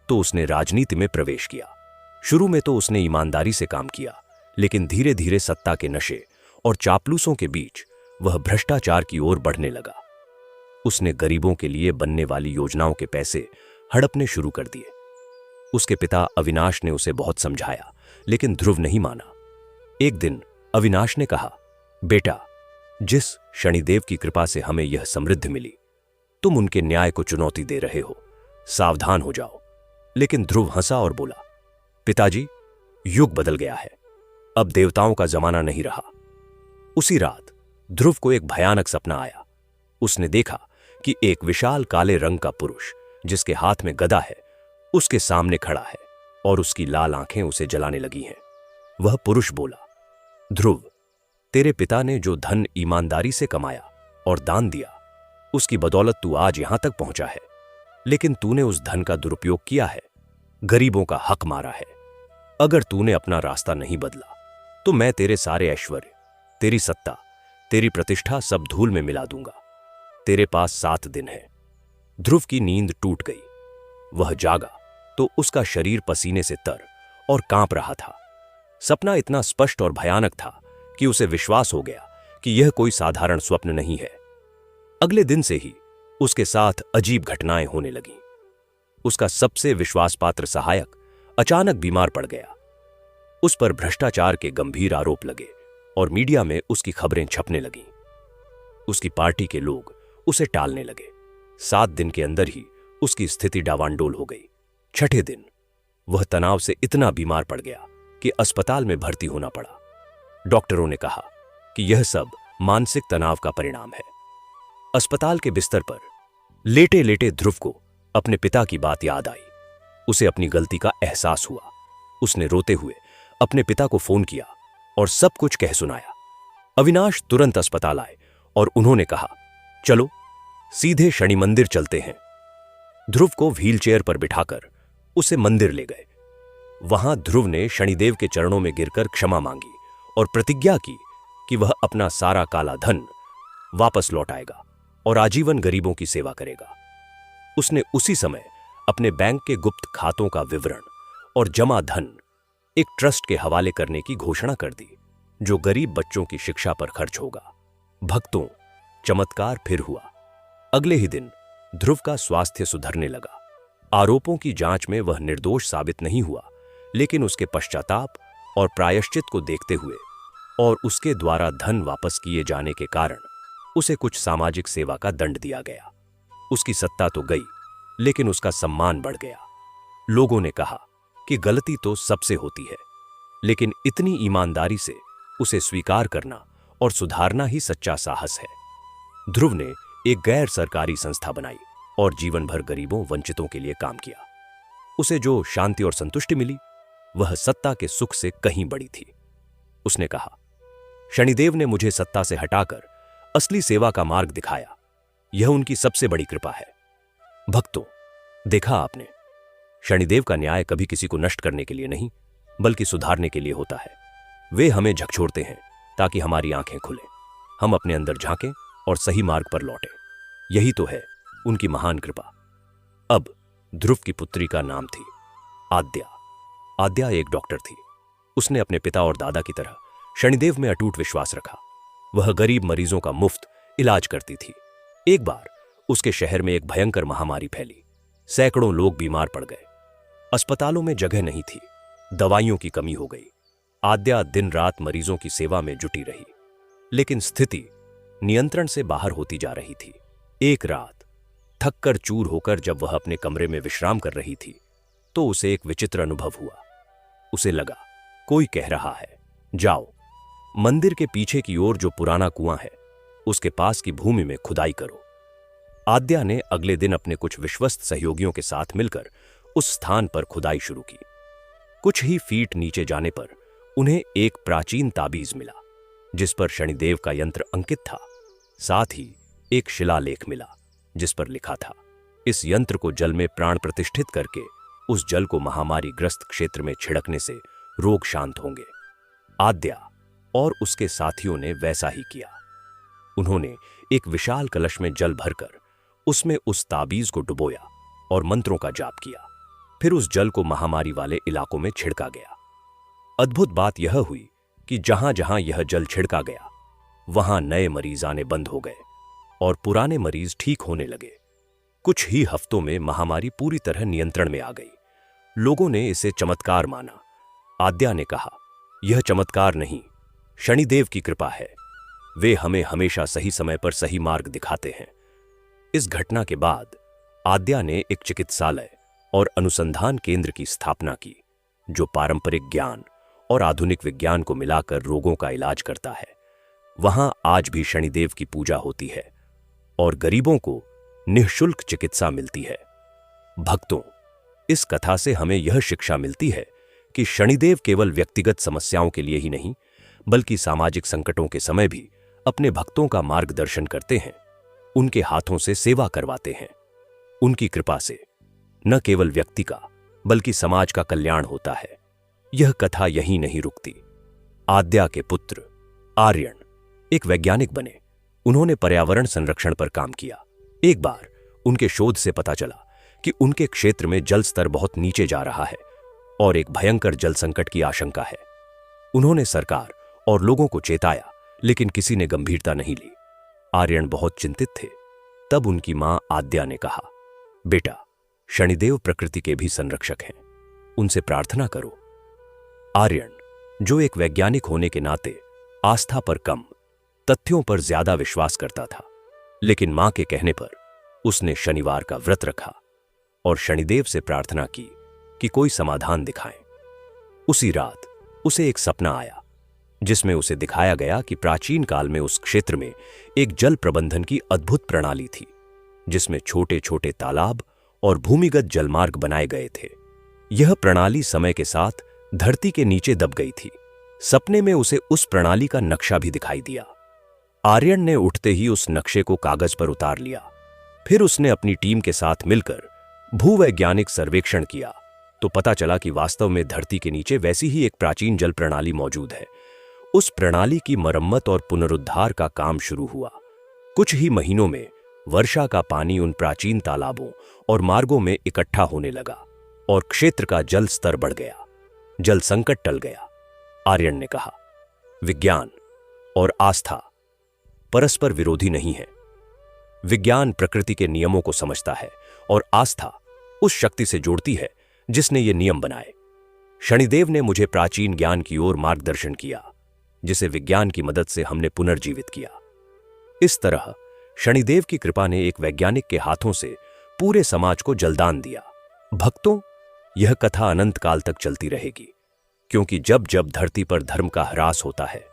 [SPEAKER 1] तो उसने राजनीति में प्रवेश किया। शुरू में तो उसने ईमानदारी से काम किया, लेकिन धीरे धीरे सत्ता के नशे और चापलूसों के बीच वह भ्रष्टाचार की ओर बढ़ने लगा। उसने गरीबों के लिए बनने वाली योजनाओं के पैसे हड़पने शुरू कर दिए। उसके पिता अविनाश ने उसे बहुत समझाया, लेकिन ध्रुव नहीं माना। एक दिन अविनाश ने कहा, बेटा, जिस शनिदेव की कृपा से हमें यह समृद्धि मिली, तुम उनके न्याय को चुनौती दे रहे हो, सावधान हो जाओ। लेकिन ध्रुव हंसा और बोला, पिताजी, युग बदल गया है, अब देवताओं का जमाना नहीं रहा। उसी रात ध्रुव को एक भयानक सपना आया। उसने देखा कि एक विशाल काले रंग का पुरुष, जिसके हाथ में गदा है, उसके सामने खड़ा है और उसकी लाल आंखें उसे जलाने लगी हैं। वह पुरुष बोला, ध्रुव, तेरे पिता ने जो धन ईमानदारी से कमाया और दान दिया, उसकी बदौलत तू आज यहां तक पहुंचा है, लेकिन तूने उस धन का दुरुपयोग किया है, गरीबों का हक मारा है। अगर तूने अपना रास्ता नहीं बदला तो मैं तेरे सारे ऐश्वर्य, तेरी सत्ता, तेरी प्रतिष्ठा सब धूल में मिला दूंगा। तेरे पास 7 दिन है। ध्रुव की नींद टूट गई। वह जागा तो उसका शरीर पसीने से तर और कांप रहा था। सपना इतना स्पष्ट और भयानक था कि उसे विश्वास हो गया कि यह कोई साधारण स्वप्न नहीं है। अगले दिन से ही उसके साथ अजीब घटनाएं होने लगीं। उसका सबसे विश्वासपात्र सहायक अचानक बीमार पड़ गया। उस पर भ्रष्टाचार के गंभीर आरोप लगे और मीडिया में उसकी खबरें छपने लगीं। उसकी पार्टी के लोग उसे टालने लगे। 7 दिन के अंदर ही उसकी स्थिति डावांडोल हो गई। 6ठे दिन वह तनाव से इतना बीमार पड़ गया कि अस्पताल में भर्ती होना पड़ा। डॉक्टरों ने कहा कि यह सब मानसिक तनाव का परिणाम है। अस्पताल के बिस्तर पर लेटे लेटे ध्रुव को अपने पिता की बात याद आई। उसे अपनी गलती का एहसास हुआ। उसने रोते हुए अपने पिता को फोन किया और सब कुछ कह सुनाया। अविनाश तुरंत अस्पताल आए और उन्होंने कहा, चलो सीधे शनि मंदिर चलते हैं। ध्रुव को व्हीलचेयर पर बिठाकर उसे मंदिर ले गए। वहां ध्रुव ने शनिदेव के चरणों में गिरकर क्षमा मांगी और प्रतिज्ञा की कि वह अपना सारा काला धन वापस लौटाएगा और आजीवन गरीबों की सेवा करेगा। उसने उसी समय अपने बैंक के गुप्त खातों का विवरण और जमा धन एक ट्रस्ट के हवाले करने की घोषणा कर दी, जो गरीब बच्चों की शिक्षा पर खर्च होगा। भक्तों, चमत्कार फिर हुआ। अगले ही दिन ध्रुव का स्वास्थ्य सुधरने लगा। आरोपों की जांच में वह निर्दोष साबित नहीं हुआ, लेकिन उसके पश्चाताप और प्रायश्चित को देखते हुए और उसके द्वारा धन वापस किए जाने के कारण उसे कुछ सामाजिक सेवा का दंड दिया गया। उसकी सत्ता तो गई, लेकिन उसका सम्मान बढ़ गया। लोगों ने कहा कि गलती तो सबसे होती है, लेकिन इतनी ईमानदारी से उसे स्वीकार करना और सुधारना ही सच्चा साहस है। ध्रुव ने एक गैर सरकारी संस्था बनाई और जीवन भर गरीबों वंचितों के लिए काम किया। उसे जो शांति और संतुष्टि मिली, वह सत्ता के सुख से कहीं बड़ी थी। उसने कहा, शनिदेव ने मुझे सत्ता से हटाकर असली सेवा का मार्ग दिखाया। यह उनकी सबसे बड़ी कृपा है। भक्तों, देखा आपने, शनिदेव का न्याय कभी किसी को नष्ट करने के लिए नहीं, बल्कि सुधारने के लिए होता है। वे हमें झकझोरते हैं ताकि हमारी आंखें खुलें, हम अपने अंदर झांकें और सही मार्ग पर लौटें। यही तो है उनकी महान कृपा। अब ध्रुव की पुत्री का नाम थी आद्या। आद्या एक डॉक्टर थी। उसने अपने पिता और दादा की तरह शनिदेव में अटूट विश्वास रखा। वह गरीब मरीजों का मुफ्त इलाज करती थी। एक बार उसके शहर में एक भयंकर महामारी फैली। सैकड़ों लोग बीमार पड़ गए। अस्पतालों में जगह नहीं थी, दवाइयों की कमी हो गई। आद्या दिन रात मरीजों की सेवा में जुटी रही, लेकिन स्थिति नियंत्रण से बाहर होती जा रही थी। एक रात थककर चूर होकर जब वह अपने कमरे में विश्राम कर रही थी, तो उसे एक विचित्र अनुभव हुआ। उसे लगा कोई कह रहा है, जाओ मंदिर के पीछे की ओर जो पुराना कुआं है, उसके पास की भूमि में खुदाई करो। आद्या ने अगले दिन अपने कुछ विश्वस्त सहयोगियों के साथ मिलकर उस स्थान पर खुदाई शुरू की। कुछ ही फीट नीचे जाने पर उन्हें एक प्राचीन ताबीज मिला, जिस पर शनिदेव का यंत्र अंकित था। साथ ही एक शिलालेख मिला, जिस पर लिखा था, इस यंत्र को जल में प्राण प्रतिष्ठित करके उस जल को महामारी ग्रस्त क्षेत्र में छिड़कने से रोग शांत होंगे। आद्या और उसके साथियों ने वैसा ही किया। उन्होंने एक विशाल कलश में जल भरकर उसमें उस ताबीज को डुबोया और मंत्रों का जाप किया। फिर उस जल को महामारी वाले इलाकों में छिड़का गया। अद्भुत बात यह हुई कि जहां जहां यह जल छिड़का गया, वहां नए मरीज आने बंद हो गए और पुराने मरीज ठीक होने लगे। कुछ ही हफ्तों में महामारी पूरी तरह नियंत्रण में आ गई। लोगों ने इसे चमत्कार माना। आद्या ने कहा, यह चमत्कार नहीं, शनिदेव की कृपा है। वे हमें हमेशा सही समय पर सही मार्ग दिखाते हैं। इस घटना के बाद आद्या ने एक चिकित्सालय और अनुसंधान केंद्र की स्थापना की, जो पारंपरिक ज्ञान और आधुनिक विज्ञान को मिलाकर रोगों का इलाज करता है। वहां आज भी शनिदेव की पूजा होती है और गरीबों को निःशुल्क चिकित्सा मिलती है। भक्तों, इस कथा से हमें यह शिक्षा मिलती है कि शनिदेव केवल व्यक्तिगत समस्याओं के लिए ही नहीं, बल्कि सामाजिक संकटों के समय भी अपने भक्तों का मार्गदर्शन करते हैं, उनके हाथों से सेवा करवाते हैं। उनकी कृपा से न केवल व्यक्ति का, बल्कि समाज का कल्याण होता है। यह कथा यहीं नहीं रुकती। आद्या के पुत्र आर्यन एक वैज्ञानिक बने। उन्होंने पर्यावरण संरक्षण पर काम किया। एक बार उनके शोध से पता चला कि उनके क्षेत्र में जल स्तर बहुत नीचे जा रहा है और एक भयंकर जल संकट की आशंका है। उन्होंने सरकार और लोगों को चेताया, लेकिन किसी ने गंभीरता नहीं ली। आर्यन बहुत चिंतित थे। तब उनकी मां आद्या ने कहा, बेटा, शनिदेव प्रकृति के भी संरक्षक हैं, उनसे प्रार्थना करो। आर्यन, जो एक वैज्ञानिक होने के नाते आस्था पर कम, तथ्यों पर ज्यादा विश्वास करता था, लेकिन मां के कहने पर उसने शनिवार का व्रत रखा और शनिदेव से प्रार्थना की कि कोई समाधान दिखाएं। उसी रात उसे एक सपना आया, जिसमें उसे दिखाया गया कि प्राचीन काल में उस क्षेत्र में एक जल प्रबंधन की अद्भुत प्रणाली थी, जिसमें छोटे छोटे तालाब और भूमिगत जलमार्ग बनाए गए थे। यह प्रणाली समय के साथ धरती के नीचे दब गई थी। सपने में उसे उस प्रणाली का नक्शा भी दिखाई दिया। आर्यन ने उठते ही उस नक्शे को कागज पर उतार लिया। फिर उसने अपनी टीम के साथ मिलकर भूवैज्ञानिक सर्वेक्षण किया तो पता चला कि वास्तव में धरती के नीचे वैसी ही एक प्राचीन जल प्रणाली मौजूद है। उस प्रणाली की मरम्मत और पुनरुद्धार का काम शुरू हुआ। कुछ ही महीनों में वर्षा का पानी उन प्राचीन तालाबों और मार्गों में इकट्ठा होने लगा और क्षेत्र का जल स्तर बढ़ गया। जल संकट टल गया। आर्यन ने कहा, विज्ञान और आस्था परस्पर विरोधी नहीं है। विज्ञान प्रकृति के नियमों को समझता है और आस्था उस शक्ति से जोड़ती है जिसने ये नियम बनाए। शनिदेव ने मुझे प्राचीन ज्ञान की ओर मार्गदर्शन किया, जिसे विज्ञान की मदद से हमने पुनर्जीवित किया। इस तरह शनिदेव की कृपा ने एक वैज्ञानिक के हाथों से पूरे समाज को जलदान दिया। भक्तों, यह कथा अनंत काल तक चलती रहेगी, क्योंकि जब जब धरती पर धर्म का ह्रास होता है,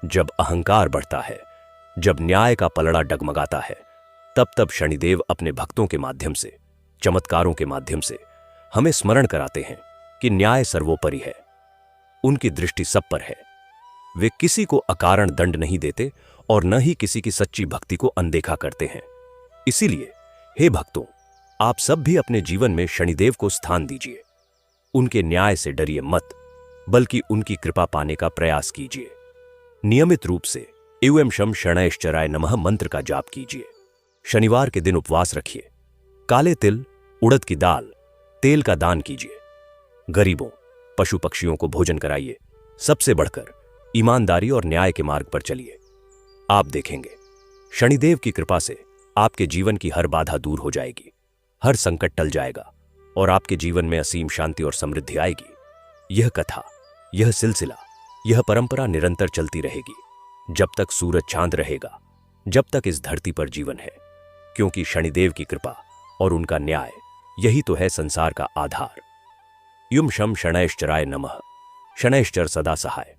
[SPEAKER 1] जब अहंकार बढ़ता है, जब न्याय का पलड़ा डगमगाता है, तब तब शनिदेव अपने भक्तों के माध्यम से, चमत्कारों के माध्यम से हमें स्मरण कराते हैं कि न्याय सर्वोपरि है। उनकी दृष्टि सब पर है। वे किसी को अकारण दंड नहीं देते और न ही किसी की सच्ची भक्ति को अनदेखा करते हैं। इसीलिए हे भक्तों, आप सब भी अपने जीवन में शनिदेव को स्थान दीजिए। उनके न्याय से डरिए मत, बल्कि उनकी कृपा पाने का प्रयास कीजिए। नियमित रूप से एवं शम शनैश्चराय नमः मंत्र का जाप कीजिए। शनिवार के दिन उपवास रखिए। काले तिल, उड़द की दाल, तेल का दान कीजिए। गरीबों, पशु पक्षियों को भोजन कराइए। सबसे बढ़कर ईमानदारी और न्याय के मार्ग पर चलिए। आप देखेंगे, शनिदेव की कृपा से आपके जीवन की हर बाधा दूर हो जाएगी, हर संकट टल जाएगा और आपके जीवन में असीम शांति और समृद्धि आएगी। यह कथा, यह सिलसिला, यह परंपरा निरंतर चलती रहेगी जब तक सूरज चांद रहेगा, जब तक इस धरती पर जीवन है, क्योंकि शनिदेव की कृपा और उनका न्याय यही तो है संसार का आधार। युम शम शनैश्चराय नमः। शनैश्चर सदा सहाय।